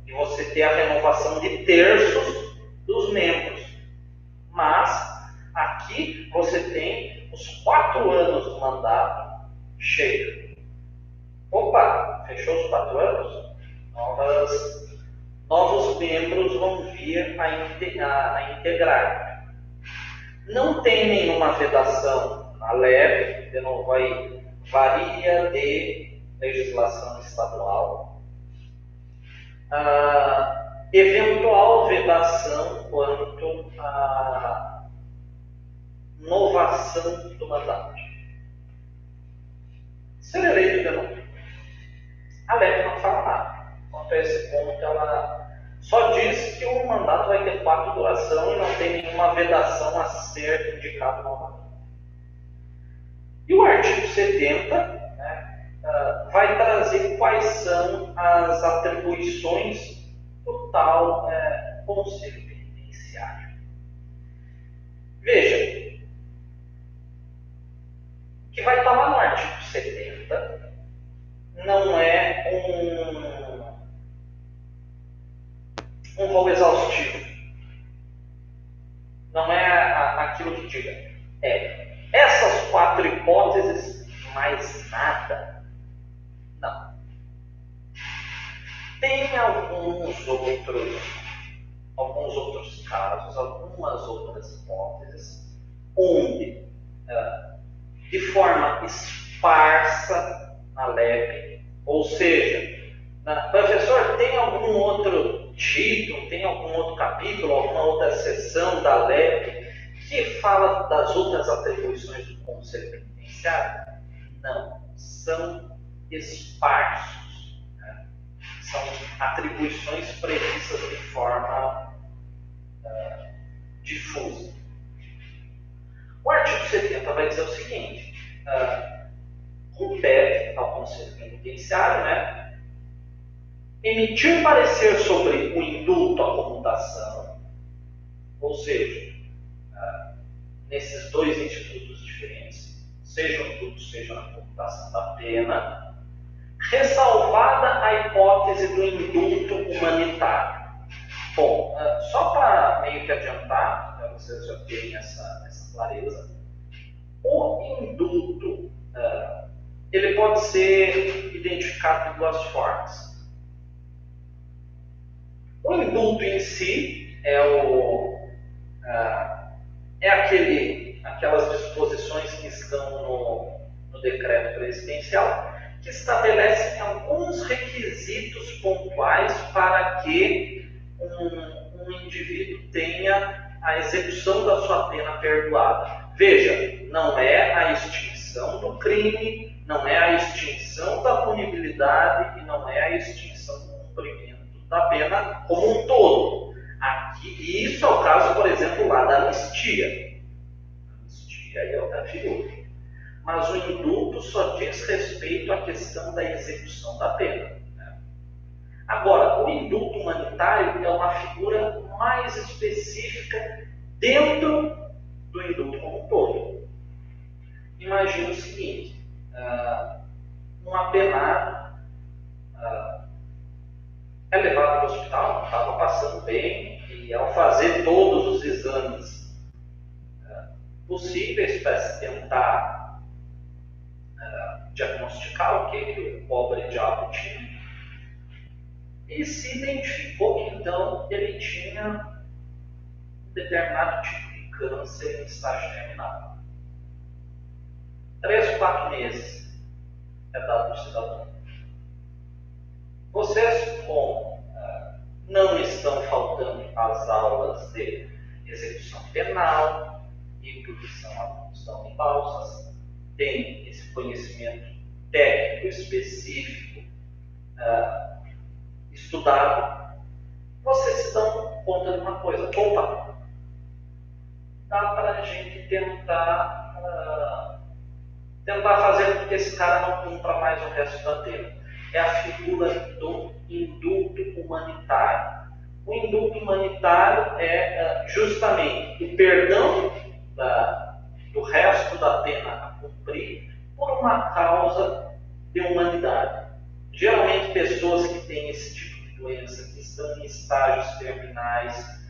de você ter a renovação de terços dos membros. Mas aqui você tem os 4 anos do mandato cheio. Opa, fechou os 4 anos? Novos membros vão vir a integrar. Não tem nenhuma vedação na LEP, de novo aí, varia de legislação estadual. Eventual vedação quanto à novação do mandato. Ser eleito de novo. A LEP não fala nada. Quanto a esse ponto, ela só diz que o mandato vai ter 4 duração e não tem nenhuma vedação a ser indicado no mandato. E o artigo 70 vai trazer quais são as atribuições do tal Conselho Penitenciário. Veja, o que vai estar lá no artigo 70 não é um rol exaustivo. Não é aquilo que diga. Essas 4 hipóteses, mais nada. Não. Tem alguns outros casos, algumas outras hipóteses, onde, de forma esparsa na LEP, ou seja, professor, tem algum outro título, tem algum outro capítulo, alguma outra seção da LEP que fala das outras atribuições do Conselho Penitenciário? Não, são esparsos, né? São atribuições previstas de forma difusa. O artigo 70 vai dizer o seguinte: compete ao Conselho Penitenciário, né, emitir parecer sobre o indulto à comutação, Ou seja, nesses dois institutos diferentes, seja o indulto, seja na computação da pena, ressalvada a hipótese do indulto humanitário. Bom, só para meio que adiantar, para vocês já terem essa clareza, o indulto ele pode ser identificado de duas formas. O indulto em si aquelas disposições que estão no decreto presidencial, que estabelecem alguns requisitos pontuais para que um indivíduo tenha a execução da sua pena perdoada. Veja, não é a extinção do crime, não é a extinção da punibilidade e não é a extinção do cumprimento da pena como um todo. Aqui, isso é o caso, por exemplo, lá da anistia. A anistia é outra figura. Mas o indulto só diz respeito à questão da execução da pena. Agora, o indulto humanitário é uma figura mais específica dentro do indulto como um todo. Imagina o seguinte, um apenado é levado para o hospital, não estava passando bem, e ao fazer todos os exames possíveis para se tentar diagnosticar o que o pobre diabo tinha, e se identificou que então ele tinha um determinado tipo de câncer em estágio terminal. 3, 4 meses é dado ao cidadão. Vocês, como não estão faltando às aulas de execução penal e produção à função de balsas, têm esse conhecimento técnico específico estudado, vocês se dão conta de uma coisa. Opa, dá para a gente tentar fazer com que esse cara não cumpra mais o resto da pena. É a figura do indulto humanitário. O indulto humanitário é justamente o perdão do resto da pena a cumprir por uma causa de humanidade. Geralmente pessoas que têm esse tipo de doença, que estão em estágios terminais,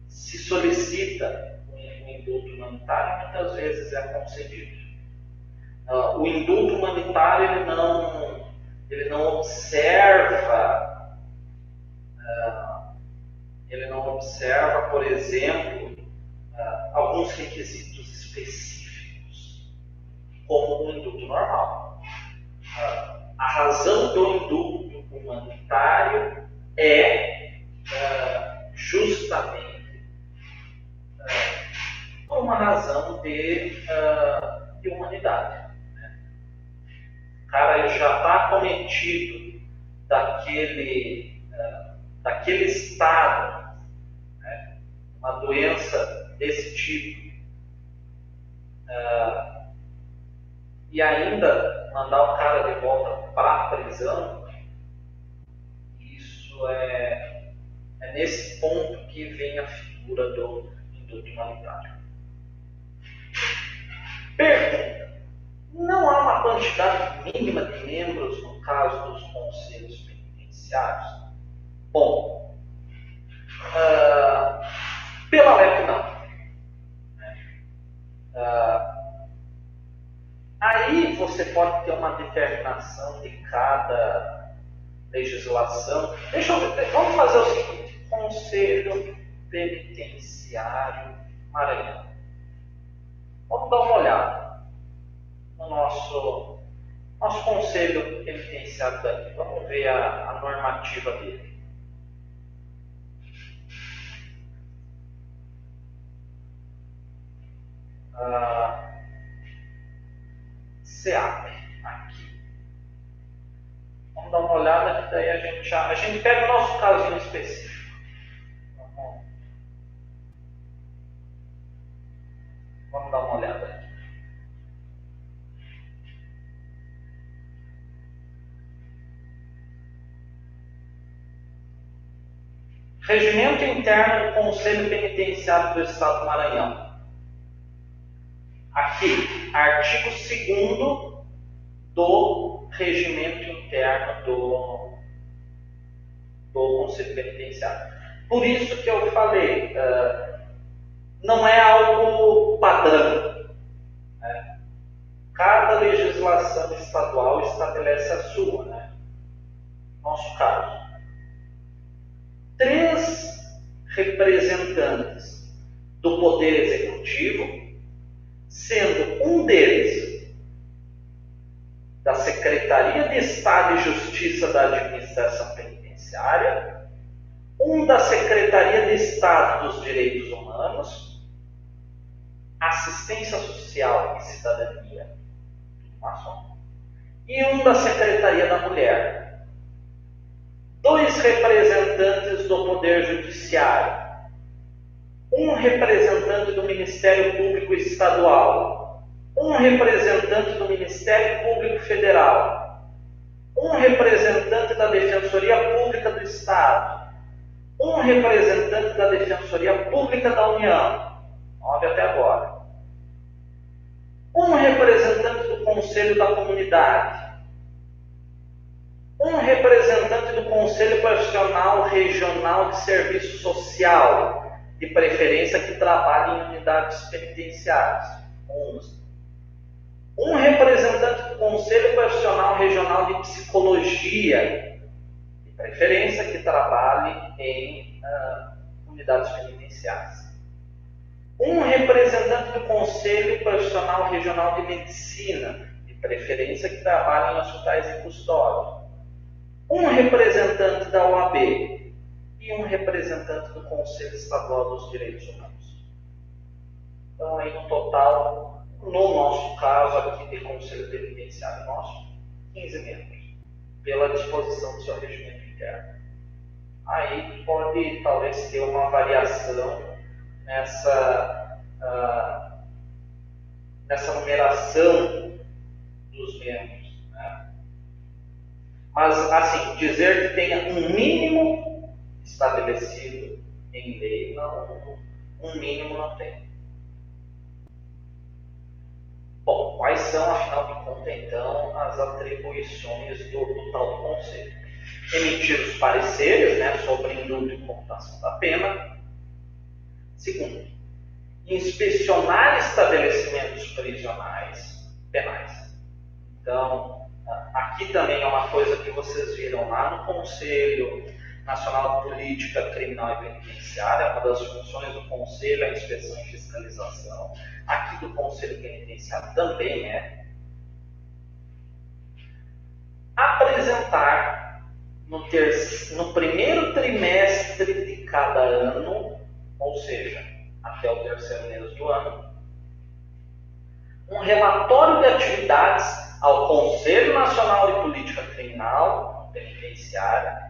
se solicita um indulto humanitário, muitas vezes é concedido. O indulto humanitário ele não observa, por exemplo, alguns requisitos específicos, como um indulto normal. A razão do indulto humanitário é justamente por uma razão de humanidade. O cara já está acometido daquele estado, uma doença desse tipo, e ainda mandar o cara de volta para a prisão, isso é nesse ponto que vem a figura do indulto humanitário. Pergunta: não há uma quantidade mínima de membros no caso dos conselhos penitenciários? Bom, pela LEP não. Aí você pode ter uma determinação de cada legislação. Vamos fazer o seguinte: Conselho Penitenciário Maranhão. Vamos dar uma olhada no nosso Conselho Penitenciário daqui. Vamos ver a normativa dele. SEAP, aqui. Vamos dar uma olhada que daí a gente pega o nosso casinho específico. Vamos dar uma olhada aqui. Regimento interno do Conselho Penitenciário do Estado do Maranhão. Aqui, artigo 2º do regimento interno do Conselho Penitenciário. Por isso que eu falei, não é algo padrão. Né? Cada legislação estadual estabelece a sua. Né? Nosso caso. 3 representantes do Poder Executivo, sendo um deles da Secretaria de Estado e Justiça da Administração Penitenciária, um da Secretaria de Estado dos Direitos Humanos, Assistência Social e Cidadania, e um da Secretaria da Mulher. 2 representantes do Poder Judiciário, um representante do Ministério Público Estadual, um representante do Ministério Público Federal, um representante da Defensoria Pública do Estado, um representante da Defensoria Pública da União, 9 até agora, um representante do Conselho da Comunidade, um representante do Conselho Profissional Regional de Serviço Social, de preferência que trabalhe em unidades penitenciárias, um representante do Conselho Profissional Regional de Psicologia, de preferência que trabalhe em unidades penitenciárias, um representante do Conselho Profissional Regional de Medicina, de preferência que trabalhe em hospitais de custódia, um representante da OAB e um representante do Conselho Estadual dos Direitos Humanos. Então, aí no total, no nosso caso aqui de Conselho Penitenciário nosso, 15 membros, pela disposição do seu regimento interno. Aí pode talvez ter uma variação nessa numeração dos membros. Mas, assim, dizer que tenha um mínimo estabelecido em lei, um mínimo não tem. Bom, quais são, afinal de contas, então, as atribuições do tal do Conselho? Emitir os pareceres, né, sobre indulto e comutação da pena. Segundo, inspecionar estabelecimentos prisionais penais. Então, aqui também é uma coisa que vocês viram lá no Conselho Nacional de Política Criminal e Penitenciária, uma das funções do Conselho é a inspeção e fiscalização. Aqui do Conselho Penitenciário também é apresentar no primeiro trimestre de cada ano, ou seja, até o 3º mês do ano, um relatório de atividades ao Conselho Nacional de Política Criminal Penitenciária.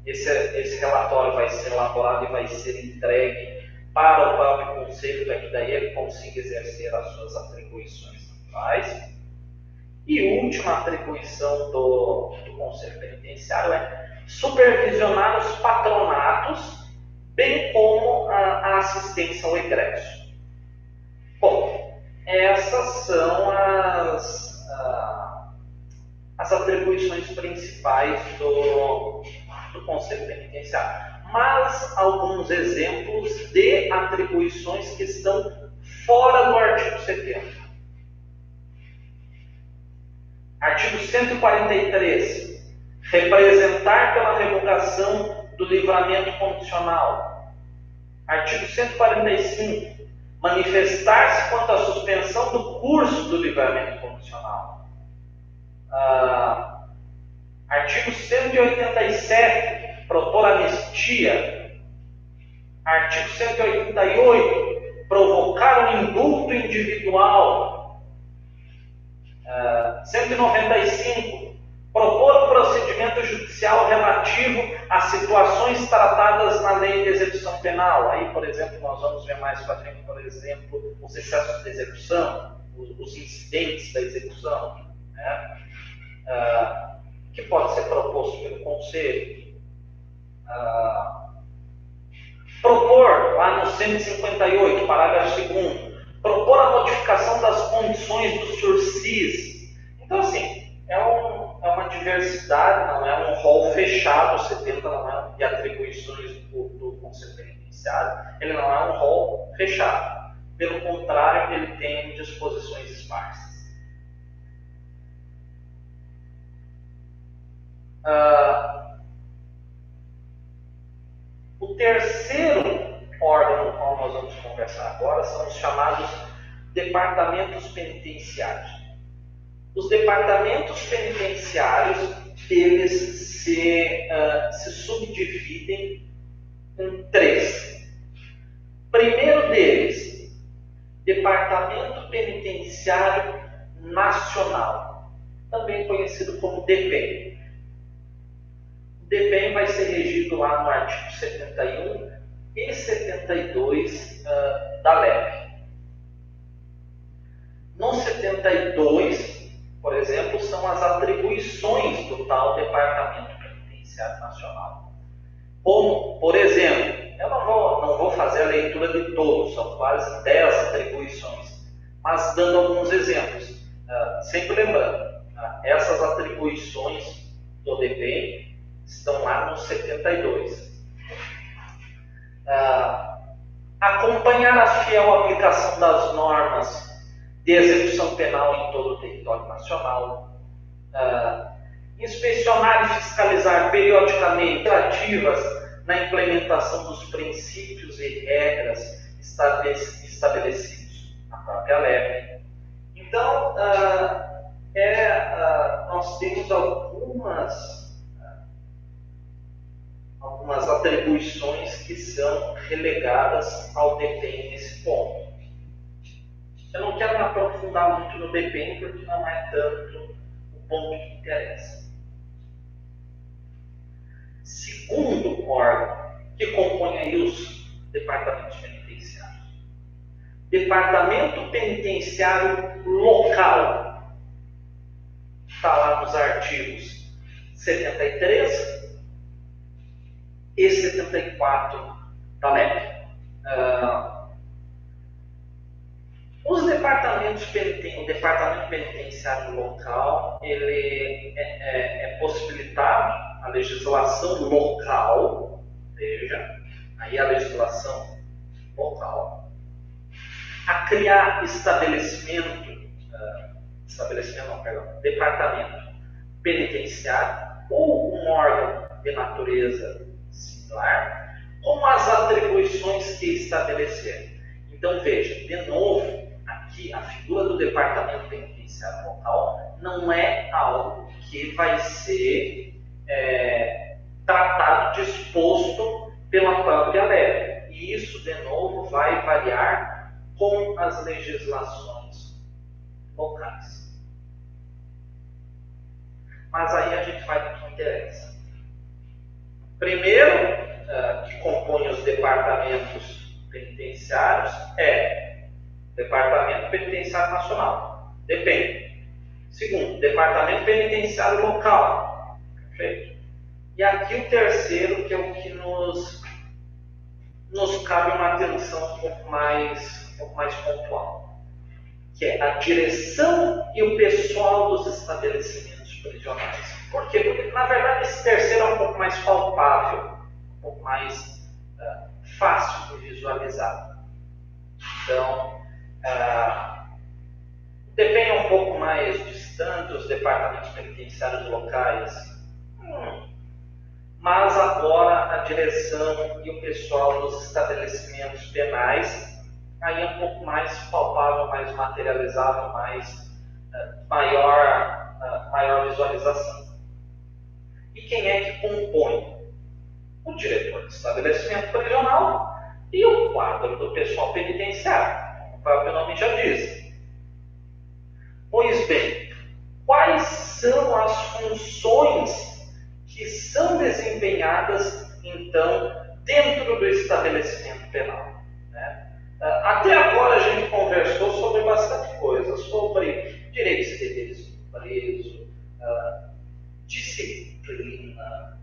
Esse relatório vai ser elaborado e vai ser entregue para o próprio Conselho, para que daí ele consiga exercer as suas atribuições naturais. E última atribuição do Conselho Penitenciário é supervisionar os patronatos, bem como a assistência ao egresso. Bom, essas são as atribuições principais do Conselho Penitenciário. Mas alguns exemplos de atribuições que estão fora do artigo 70. Artigo 143. Representar pela revogação do livramento condicional. Artigo 145. Manifestar-se quanto à suspensão do curso do livramento condicional. Artigo 187, propor anistia. Artigo 188, provocar um indulto individual. 195, propor o procedimento judicial relativo a situações tratadas na lei de execução penal. Aí, por exemplo, nós vamos ver mais para frente, por exemplo, os excessos de execução, os incidentes da execução, né? Que pode ser proposto pelo Conselho. Propor, lá no 158, parágrafo 2º, propor a modificação das condições do sursis. Então, assim, é uma diversidade, não é um rol fechado, 70 não é de atribuições do Conselho Penitenciário, ele não é um rol fechado. Pelo contrário, ele tem disposições esparsas. O terceiro órgão do qual nós vamos conversar agora são os chamados departamentos penitenciários. Os departamentos penitenciários, eles se subdividem em 3. Primeiro deles, Departamento Penitenciário Nacional, também conhecido como DPEM. O DPEM vai ser regido lá no artigo 71 e 72 da LEP. No 72, por exemplo, são as atribuições do tal Departamento Penitenciário Nacional. Como, por exemplo, eu não vou fazer a leitura de todos, são quase 10 atribuições, mas dando alguns exemplos. Sempre lembrando, essas atribuições do DPEM estão lá no 72. Acompanhar a fiel aplicação das normas de execução penal em todo o território nacional, inspecionar e fiscalizar periodicamente ativas na implementação dos princípios e regras estabelecidos na própria LEP. Então, nós temos algumas atribuições que são relegadas ao DPEM nesse ponto. Eu não quero me aprofundar muito no DPEM porque não é tanto o ponto que interessa. Segundo órgão que compõe aí os departamentos penitenciários. Departamento Penitenciário Local. Está lá nos artigos 73 e 74 da LEP. O Departamento Penitenciário Local, ele é possibilitado a legislação local, veja, aí a legislação local, a criar departamento penitenciário ou um órgão de natureza similar, com as atribuições que estabelecer. Então, veja, de novo, aqui a figura do departamento penitenciário local não é algo que vai ser tratado, disposto pela própria LEP. E isso, de novo, vai variar com as legislações locais. Mas aí a gente vai para o que interessa. Primeiro, que compõe os departamentos penitenciários Departamento Penitenciário Nacional, DPEM. Segundo, Departamento Penitenciário Local. Perfeito? E aqui o terceiro, que é o que nos cabe uma atenção um pouco mais pontual, que é a direção e o pessoal dos estabelecimentos prisionais. Por quê? Porque, na verdade, esse terceiro é um pouco mais palpável, um pouco mais fácil de visualizar. Então, o DPEM é um pouco mais distante, os departamentos penitenciários locais, mas agora a direção e o pessoal dos estabelecimentos penais, aí é um pouco mais palpável, mais materializável, maior visualização. E quem é que compõe? O diretor do estabelecimento prisional e o quadro do pessoal penitenciário, como o próprio nome já diz. Pois bem, quais são as funções que são desempenhadas, então, dentro do estabelecimento penal? Né? Até agora a gente conversou sobre bastante coisa, sobre direitos e deveres do preso, disciplina,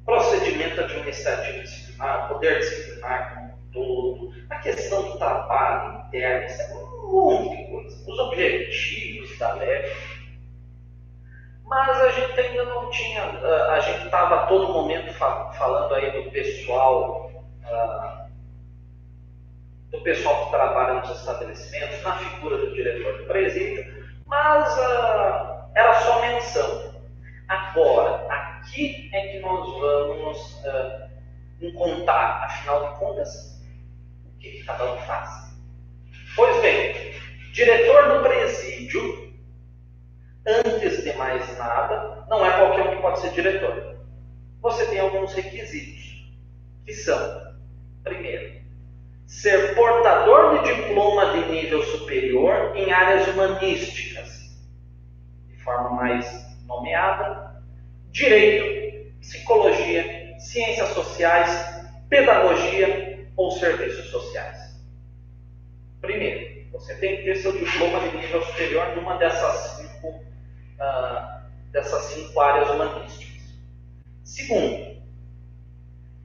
processo procedimento administrativo disciplinar, o poder disciplinar como um todo, a questão do trabalho interno, isso é um monte de coisa. Os objetivos da lei, mas a gente ainda não tinha, a gente estava a todo momento falando aí do pessoal que trabalha nos estabelecimentos, na figura do diretor do presídio, mas era só menção. Agora, aqui é que nós vamos encontrar, afinal de contas, o que cada um faz. Pois bem, diretor do presídio, antes de mais nada, não é qualquer um que pode ser diretor. Você tem alguns requisitos, que são, primeiro, ser portador de diploma de nível superior em áreas humanísticas, de forma mais nomeada, direito, psicologia, ciências sociais, pedagogia ou serviços sociais. Primeiro, você tem que ter seu diploma de nível superior numa dessas cinco áreas humanísticas. Segundo,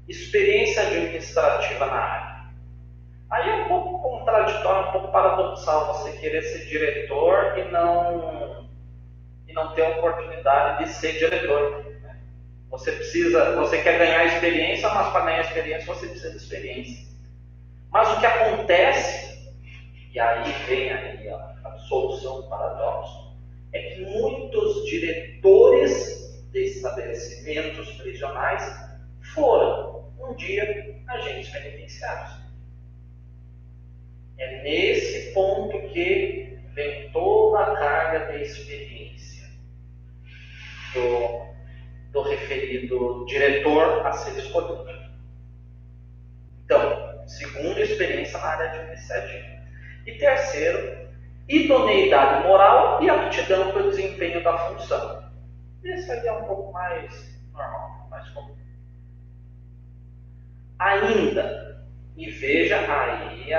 experiência administrativa na área. Aí é um pouco contraditório, um pouco paradoxal você querer ser diretor e não ter a oportunidade de ser diretor. Né? Você quer ganhar experiência, mas para ganhar experiência você precisa de experiência. Mas o que acontece, e aí vem a solução do paradoxo, é que muitos diretores de estabelecimentos prisionais foram um dia agentes penitenciários. É nesse ponto que vem toda a carga de experiência do referido diretor a ser escolhido. Então, segundo, experiência na área administrativa. E terceiro, idoneidade moral e aptidão para o desempenho da função. Esse aí é um pouco mais normal, mais comum. Ainda, e veja, aí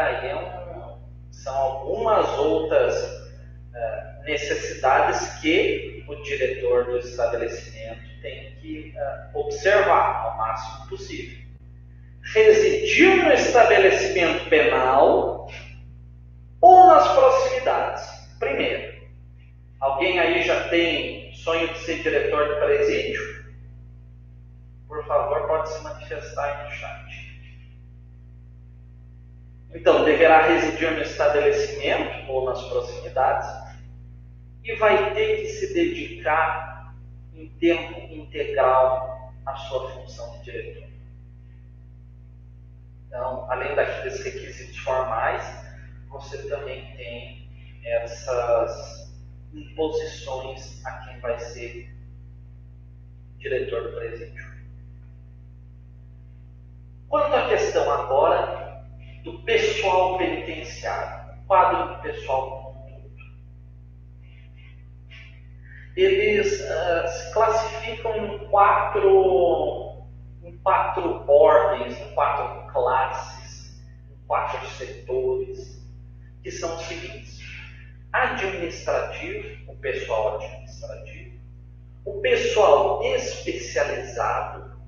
são algumas outras necessidades que o diretor do estabelecimento tem que observar ao máximo possível. Residir no estabelecimento penal ou nas proximidades. Primeiro, alguém aí já tem sonho de ser diretor do presídio? Por favor, pode se manifestar aí no chat. Então, deverá residir no estabelecimento ou nas proximidades e vai ter que se dedicar em tempo integral à sua função de diretor. Então, além daqueles requisitos formais, você também tem essas imposições a quem vai ser diretor do presídio. Quanto à questão agora do pessoal penitenciário, o quadro do pessoal como um todo. Eles se classificam em quatro ordens, em quatro classes, em quatro setores, que são os seguintes: administrativo, o pessoal administrativo, o pessoal especializado,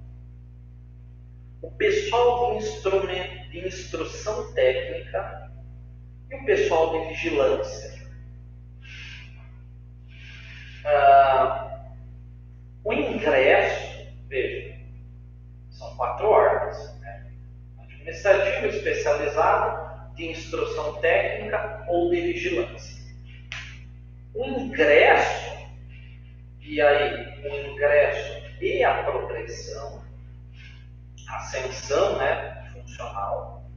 o pessoal de instrução técnica e o pessoal de vigilância. O ingresso, veja, são quatro ordens, né? Administrativo, especializado, de instrução técnica ou de vigilância. O ingresso, e aí o ingresso e a progressão, a ascensão, né, funcional,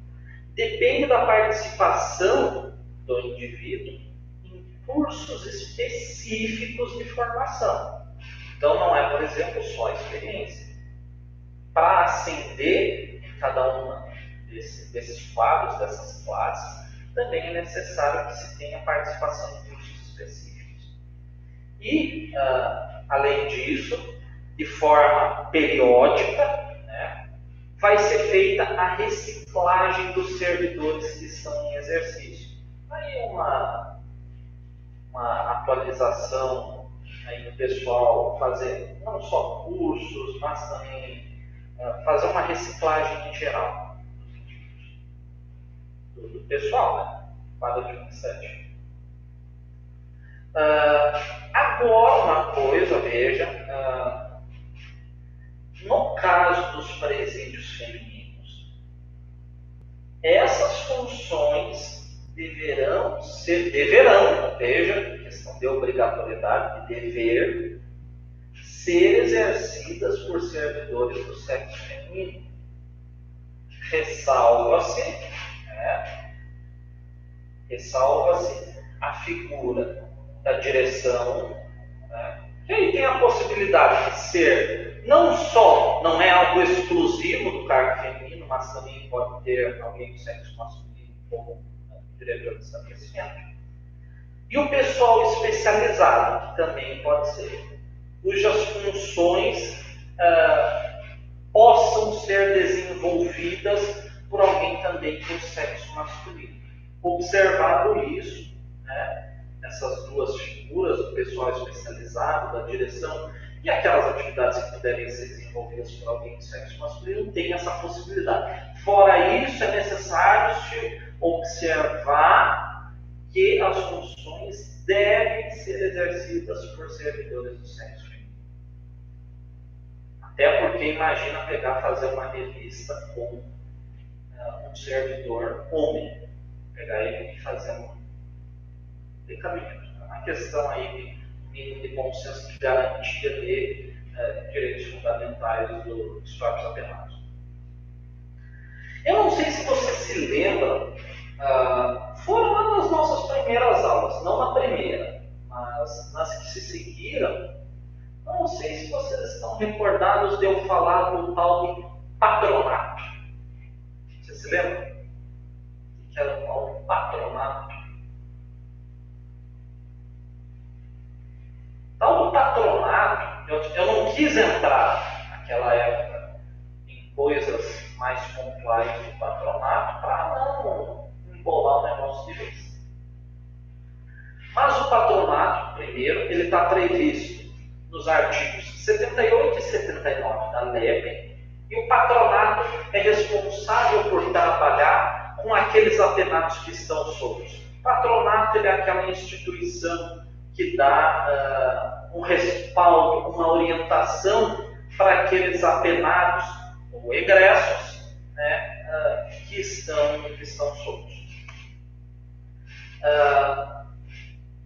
depende da participação do indivíduo em cursos específicos de formação. Então não é, por exemplo, só experiência. Para ascender em cada uma desses quadros, dessas classes, também é necessário que se tenha participação em cursos específicos. E, além disso, de forma periódica, né, vai ser feita a reciclagem dos servidores que estão em exercício. Aí uma atualização aí do pessoal fazer não só cursos, mas também fazer uma reciclagem em geral do pessoal, né? Quadro de 27. Agora, uma coisa, veja, no caso dos presídios femininos, essas funções deverão, veja, questão de obrigatoriedade, de dever, ser exercidas por servidores do sexo feminino. Ressalva-se a figura da direção, que aí tem a possibilidade de ser, não é algo exclusivo do cargo feminino, mas também pode ter alguém do sexo masculino como diretor de estabelecimento. E o pessoal especializado, que também pode ser, cujas funções possam ser desenvolvidas por alguém também do sexo masculino. Observado isso, essas duas figuras, do pessoal especializado, da direção, e aquelas atividades que puderem ser desenvolvidas por alguém do sexo masculino, tem essa possibilidade. Fora isso, é necessário se observar que as funções devem ser exercidas por servidores do sexo feminino. Até porque imagina fazer uma revista com um servidor homem, pegar ele e fazer de caminho. Uma questão aí de bom senso, de garantia de direitos fundamentais dos próprios apenados. Eu não sei se você se lembra, foram uma das nossas primeiras aulas, não na primeira, mas nas que se seguiram. Não sei se vocês estão recordados de eu falar do tal de patronato. Você se lembra? O que era o tal de patronato? Tal do patronato, eu não quis entrar naquela época em coisas mais pontuais do patronato para não embolar o negócio de vez. Mas o patronato, primeiro, ele está previsto nos artigos 78 e 79 da LEP, e o patronato é responsável por trabalhar com aqueles apenados que estão soltos. O patronato é aquela instituição que dá um respaldo, uma orientação para aqueles apenados ou egressos, que estão soltos.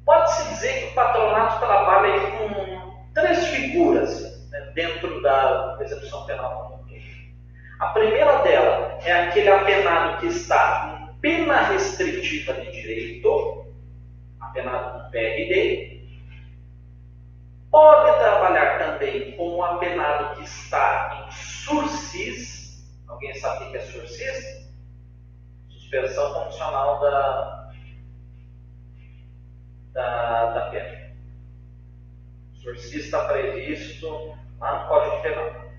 Pode-se dizer que o patronato trabalha com três figuras dentro da execução penal como um todo. A primeira dela é aquele apenado que está em pena restritiva de direito, apenado com PRD. Pode trabalhar também com o apenado que está em sursis. Alguém sabe o que é sursis? Suspensão condicional da pena. Sursis está previsto lá no Código Penal.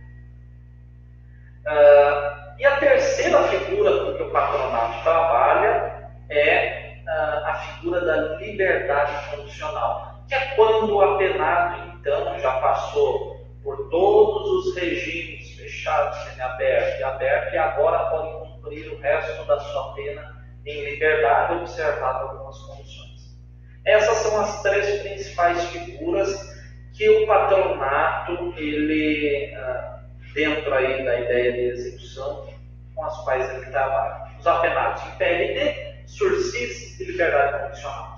E a terceira figura com que o patronato trabalha é a figura da liberdade condicional, que é quando o apenado, então, já passou por todos os regimes fechados, semiaberto e aberto, e agora pode cumprir o resto da sua pena em liberdade, observado algumas condições. Essas são as três principais figuras que o patronato, ele, dentro aí da ideia de execução, com as quais ele trabalha. Os apenados em PLD, sursis e liberdade condicional.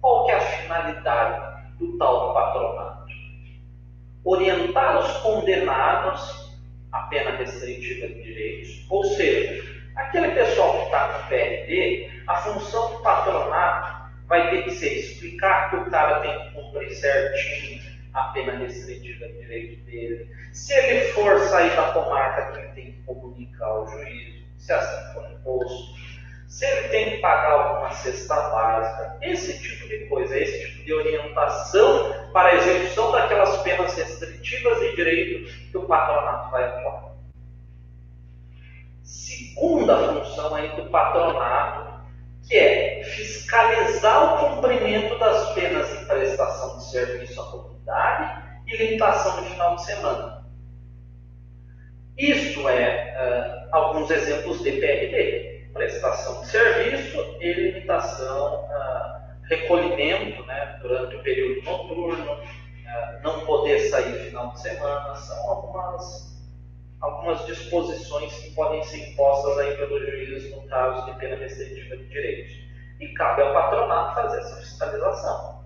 Qual que é a finalidade do tal do patronato? Orientar os condenados à pena restritiva de direitos, ou seja, aquele pessoal que está no PLD, a função do patronato vai ter que ser explicar que o cara tem que cumprir certinho a pena restritiva de direito dele. Se ele for sair da comarca, ele tem que comunicar ao juízo, se assim for imposto. Se ele tem que pagar alguma cesta básica, esse tipo de coisa, esse tipo de orientação para a execução daquelas penas restritivas de direito que o patronato vai atuar. Segunda função aí do patronato, que é fiscalizar o cumprimento das penas de prestação de serviço à comunidade e limitação de final de semana. Isso alguns exemplos de PRD: prestação de serviço e limitação, recolhimento, né, durante o período noturno, não poder sair no final de semana. São algumas disposições que podem ser impostas aí pelo juiz no caso de pena restritiva de direitos. E cabe ao patronato fazer essa fiscalização.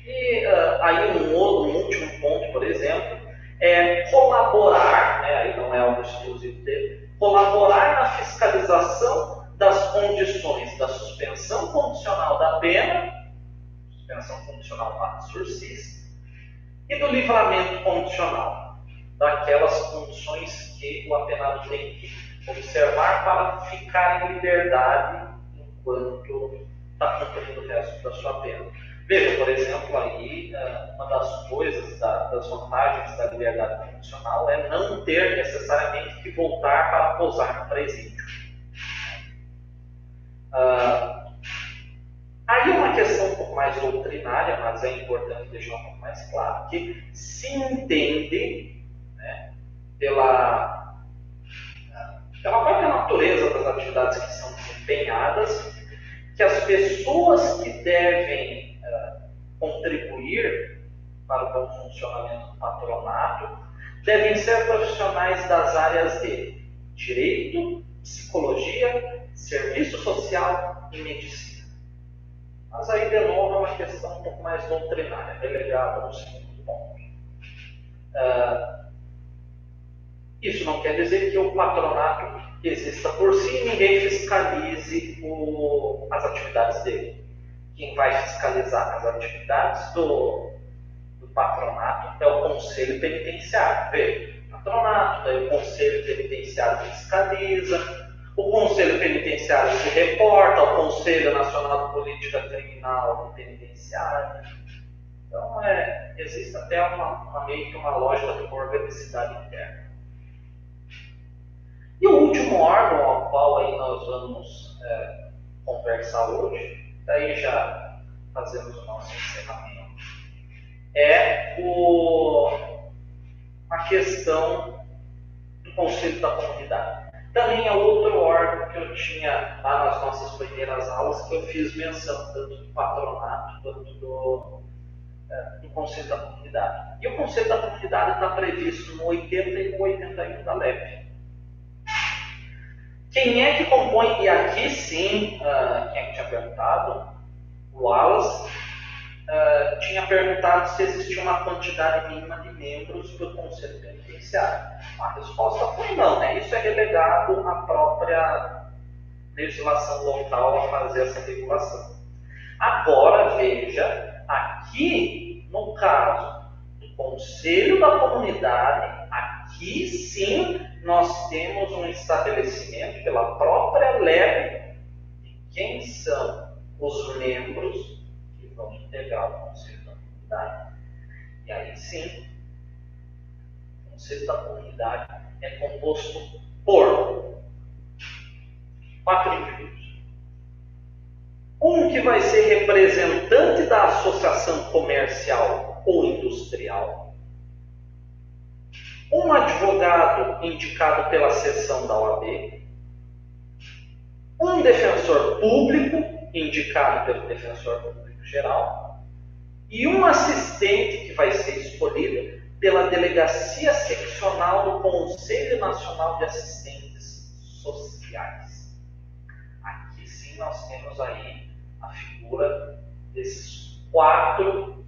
E aí um último ponto, por exemplo, é colaborar, né, aí não é algo exclusivo dele, colaborar na fiscalização das condições da suspensão condicional da pena, suspensão condicional para sursis, e do livramento condicional, daquelas condições que o apenado tem que observar para ficar em liberdade enquanto está cumprindo o resto da sua pena. Veja, por exemplo, aí uma das coisas, das vantagens da liberdade condicional é não ter necessariamente que voltar para posar no presídio. Aí é uma questão um pouco mais doutrinária, mas é importante deixar um pouco mais claro que se entende, né, pela própria natureza das atividades que são desempenhadas, que as pessoas que devem contribuir para o bom funcionamento do patronato devem ser profissionais das áreas de direito, psicologia, serviço social e medicina. Mas aí, de novo, é uma questão um pouco mais doutrinária, relegada no segundo ponto. Isso não quer dizer que o patronato exista por si e ninguém fiscalize as atividades dele. Quem vai fiscalizar as atividades do patronato é o Conselho Penitenciário. Veja, patronato, daí o Conselho Penitenciário fiscaliza, o Conselho Penitenciário se reporta ao Conselho Nacional de Política Criminal Penitenciária. Então, existe até meio que uma lógica de organicidade interna. E o último órgão ao qual aí nós vamos conversar hoje, daí já fazemos o nosso encerramento, é a questão do Conselho da Comunidade. Também é outro órgão que eu tinha lá nas nossas primeiras aulas, que eu fiz menção tanto do patronato quanto do Conselho da Comunidade. E o Conselho da Comunidade está previsto no 80 e no 81 da LEP. Quem é que compõe? E aqui sim, quem é que tinha perguntado? O Wallace tinha perguntado se existia uma quantidade mínima de membros do Conselho Penitenciário. A resposta foi não, né? Isso é relegado à própria legislação local a fazer essa regulação. Agora, veja, aqui no caso do Conselho da Comunidade, aqui sim nós temos um estabelecimento pela própria LEP de quem são os membros que vão integrar o Conselho da Comunidade. E aí sim, o Conselho da Comunidade é composto por 4 indivíduos. Um que vai ser representante da associação comercial ou industrial. Um advogado indicado pela seção da OAB. Um defensor público indicado pelo defensor público geral. E um assistente que vai ser escolhido pela Delegacia Seccional do Conselho Nacional de Assistentes Sociais. Aqui sim nós temos aí a figura desses quatro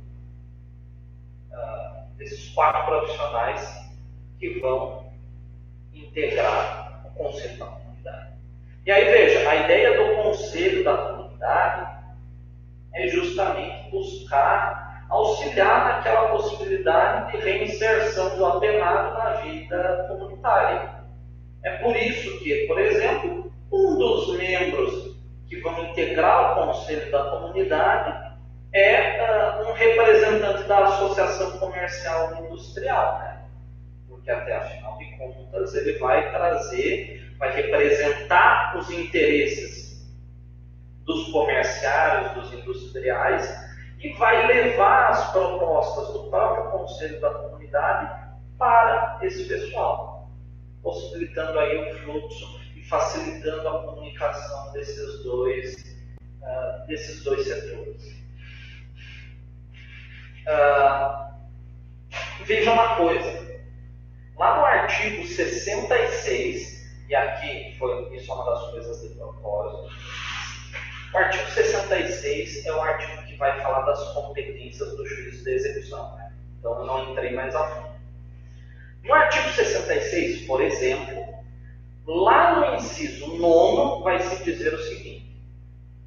profissionais que vão integrar o Conselho da Comunidade. E aí veja, a ideia do Conselho da Comunidade é justamente buscar auxiliar naquela possibilidade de reinserção do apenado na vida comunitária. É por isso que, por exemplo, um dos membros que vão integrar o Conselho da Comunidade é um representante da Associação Comercial e Industrial, né? Porque até afinal de contas ele vai representar os interesses dos comerciários, dos industriais, e vai levar as propostas do próprio Conselho da Comunidade para esse pessoal, possibilitando aí o fluxo e facilitando a comunicação desses dois setores. Veja uma coisa, lá no artigo 66, e aqui isso é uma das coisas de propósito, o artigo 66 é o artigo que vai falar das competências do juiz de execução, né? Então eu não entrei mais a fundo. No artigo 66, por exemplo, lá no inciso 9 vai se dizer o seguinte: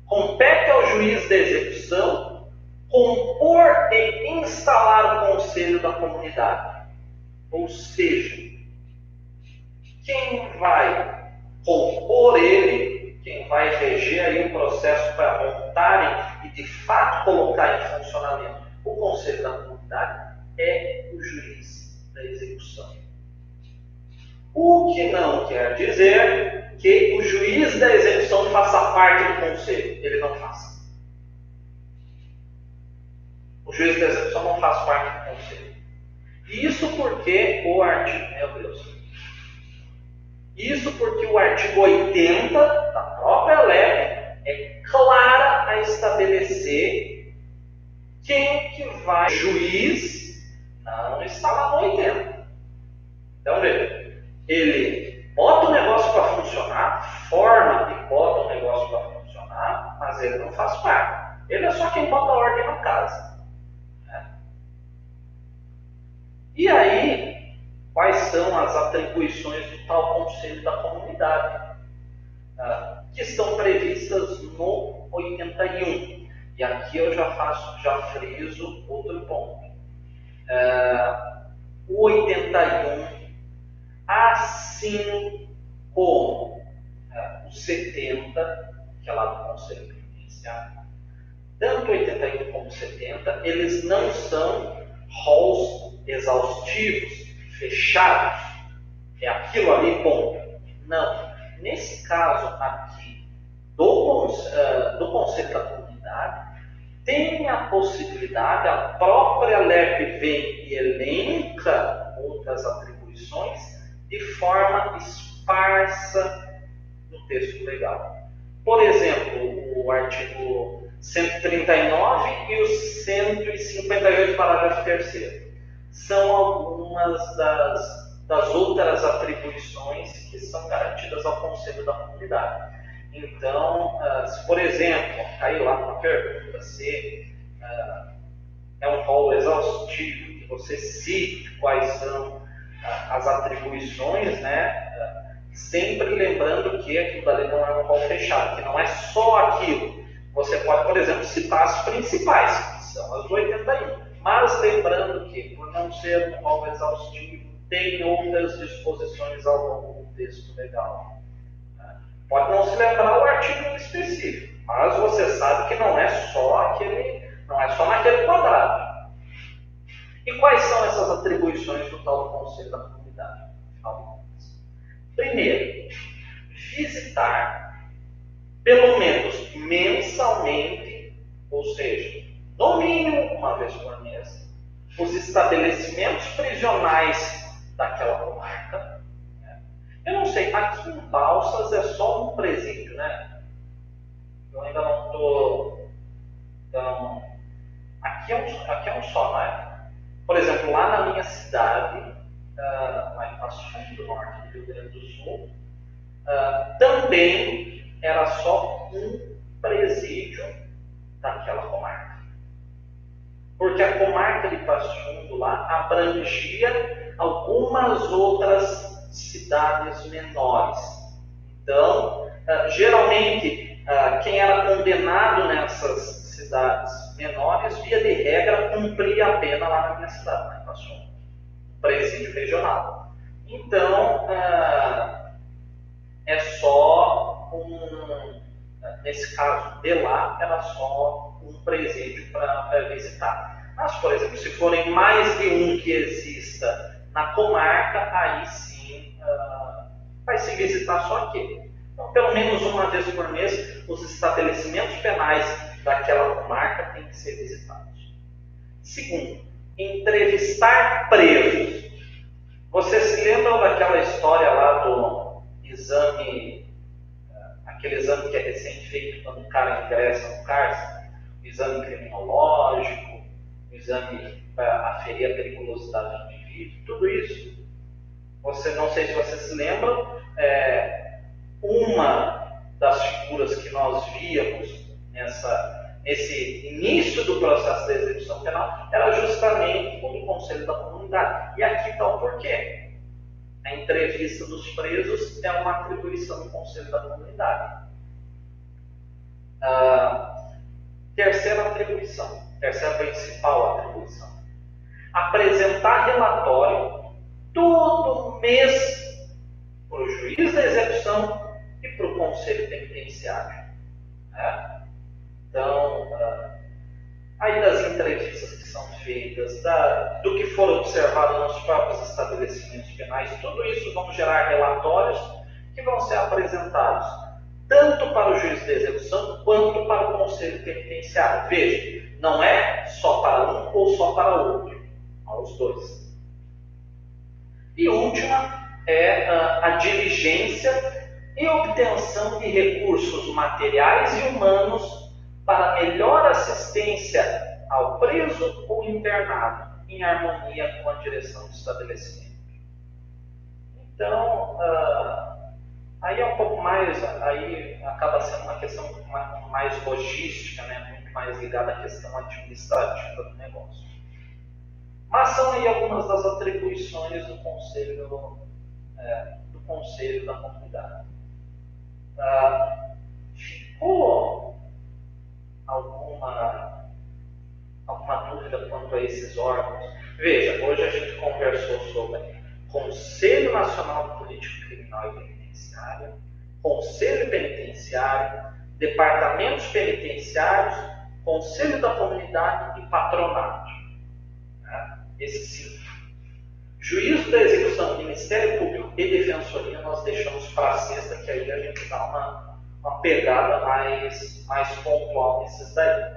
compete ao juiz de execução compor e instalar o conselho da comunidade. Ou seja, quem vai compor ele, quem vai reger aí o processo para montarem e de fato colocar em funcionamento o conselho da comunidade é o juiz da execução. O que não quer dizer que o juiz da execução faça parte do conselho. Ele não faz. O juiz da execução não faz parte do conselho. Isso porque o artigo... Meu Deus. Isso porque o artigo 80 da própria LEP é clara a estabelecer quem que vai... O juiz não está lá no 80. Então, veja. Ele bota o negócio para funcionar, forma e bota o negócio para funcionar, mas ele não faz parte. Ele é só quem bota a ordem na casa. Né? E aí, quais são as atribuições do tal Conselho da Comunidade? Que estão previstas no 81. E aqui eu já friso outro ponto. O 81, assim como o 70, que é lá do Conselho Penitenciário, tanto 81 como 70, eles não são rolos exaustivos, fechados. É aquilo ali, ponto. Não. Nesse caso aqui, do Conselho da Comunidade, tem a possibilidade, a própria LEP vem e elenca outras atribuições de forma esparsa no texto legal. Por exemplo, o artigo 139 e o 158, parágrafo 3º. São algumas das outras atribuições que são garantidas ao Conselho da Comunidade. Então, se por exemplo, cair lá uma pergunta se é um rol exaustivo, que você cite quais são as atribuições, né? Sempre lembrando que aquilo dali não é um rol fechado, que não é só aquilo. Você pode, por exemplo, citar as principais, que são as 81, mas lembrando que, por não ser um rol exaustivo, tem outras disposições ao longo do texto legal. Pode não se lembrar o artigo específico, mas você sabe que não é só naquele quadrado. E quais são essas atribuições do tal Conselho da Comunidade? Primeiro, visitar pelo menos mensalmente, ou seja, no mínimo uma vez por mês, os estabelecimentos prisionais daquela comarca. Eu não sei, aqui em Balsas é só um presídio, né? Eu ainda não estou... Então, aqui é um só, né? Por exemplo, lá na minha cidade, lá em Passo Fundo do Norte do Rio Grande do Sul, também era só um presídio daquela comarca. Porque a comarca de Passo Fundo lá abrangia algumas outras cidades menores. Então, geralmente, quem era condenado nessas cidades menores, via de regra, cumpria a pena lá na minha cidade, lá em Passo Fundo, presídio regional. Então, é só nesse caso de lá, era só um presídio para visitar. Mas, por exemplo, se forem mais de um que exista na comarca, aí sim vai se visitar só aquele. Então, pelo menos uma vez por mês, os estabelecimentos penais daquela comarca têm que ser visitados. Segundo, entrevistar presos. Vocês se lembram daquela história lá do exame, aquele exame que é recém feito quando o cara ingressa no cárcere? O exame criminológico, o exame para aferir a periculosidade do indivíduo, tudo isso. Não sei se vocês se lembram, uma das figuras que nós víamos nesse início do processo de execução penal era justamente o do Conselho da Comunidade. E aqui está o porquê. A entrevista dos presos é uma atribuição do Conselho da Comunidade. Terceira principal atribuição. Apresentar relatório todo mês para o juiz da execução e para o Conselho Penitenciário. Então, aí das entrevistas que são feitas, do que for observado nos próprios estabelecimentos penais, tudo isso vão gerar relatórios que vão ser apresentados tanto para o juiz de execução quanto para o Conselho Penitenciário. Veja, não é só para um ou só para outro, aos dois. E última é a diligência e obtenção de recursos materiais e humanos para melhor assistência ao preso ou internado, em harmonia com a direção do estabelecimento. Então, aí é um pouco mais, aí acaba sendo uma questão mais logística, né? Muito mais ligada à questão administrativa do negócio. Mas são aí algumas das atribuições do Conselho da Comunidade. Ficou alguma dúvida quanto a esses órgãos? Veja, hoje a gente conversou sobre Conselho Nacional de Política Criminal e Penitenciária, Conselho Penitenciário, Departamentos Penitenciários, Conselho da Comunidade e Patronato. Esses 5. Juízo da Execução, Ministério Público e Defensoria nós deixamos para a sexta, que aí a gente dá uma pegada mais pontual nesses daí.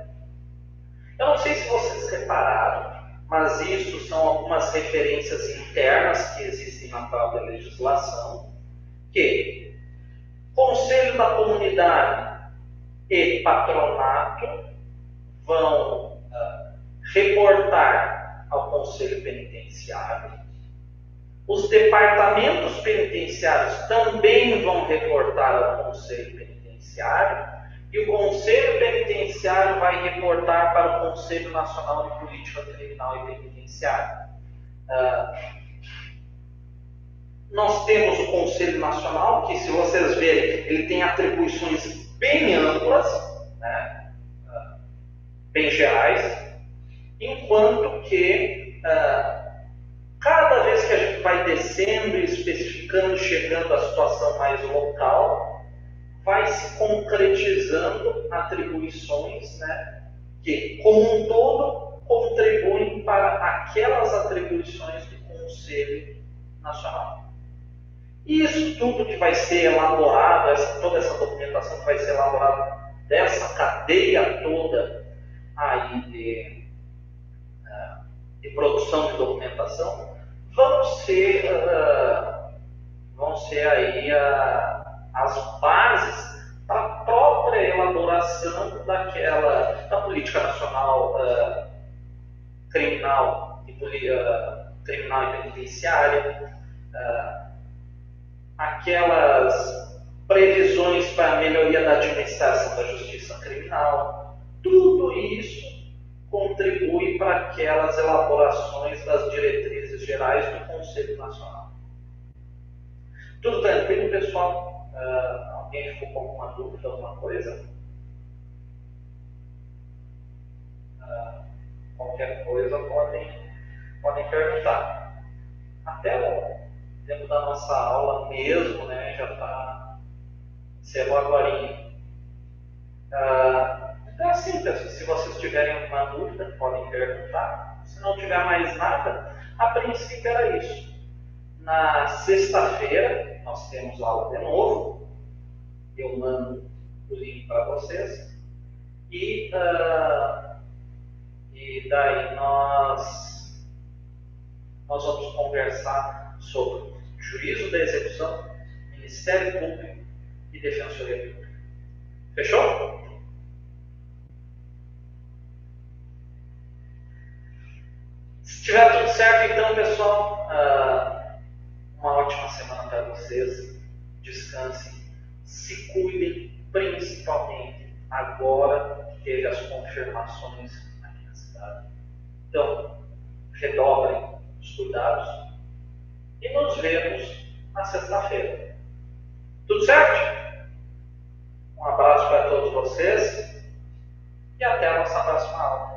Eu não sei se vocês repararam, mas isso são algumas referências internas que existem na própria legislação, que Conselho da Comunidade e Patronato vão reportar ao Conselho Penitenciário. Os departamentos penitenciários também vão reportar ao Conselho Penitenciário. E o Conselho Penitenciário vai reportar para o Conselho Nacional de Política Criminal e Penitenciária. Nós temos o Conselho Nacional, que, se vocês verem, ele tem atribuições bem amplas, né? Bem gerais, enquanto que cada vez que a gente vai descendo e especificando, chegando à situação mais local, vai se concretizando atribuições, né, que, como um todo, contribuem para aquelas atribuições do Conselho Nacional. E isso tudo que vai ser elaborado, toda essa documentação que vai ser elaborada dessa cadeia toda aí de produção de documentação, vão ser aí as bases para a própria elaboração da política nacional criminal e penitenciária, aquelas previsões para a melhoria da administração da justiça criminal. Tudo isso contribui para aquelas elaborações das diretrizes gerais do Conselho Nacional. Tudo tranquilo, pessoal? Alguém ficou com alguma dúvida, alguma coisa? Qualquer coisa podem perguntar. Até o tempo da nossa aula mesmo, né, já está encerrou agora. Então, assim, pessoal, se vocês tiverem alguma dúvida, podem perguntar. Se não tiver mais nada, a princípio era isso. Na sexta-feira, nós temos aula de novo. Eu mando o link para vocês. E daí nós vamos conversar sobre juízo da execução, Ministério Público e Defensoria Pública. Fechou? Se tiver tudo certo, então, pessoal, uma ótima semana para vocês. Descansem, se cuidem, principalmente agora que teve as confirmações aqui na cidade. Então, redobrem os cuidados e nos vemos na sexta-feira. Tudo certo? Um abraço para todos vocês e até a nossa próxima aula.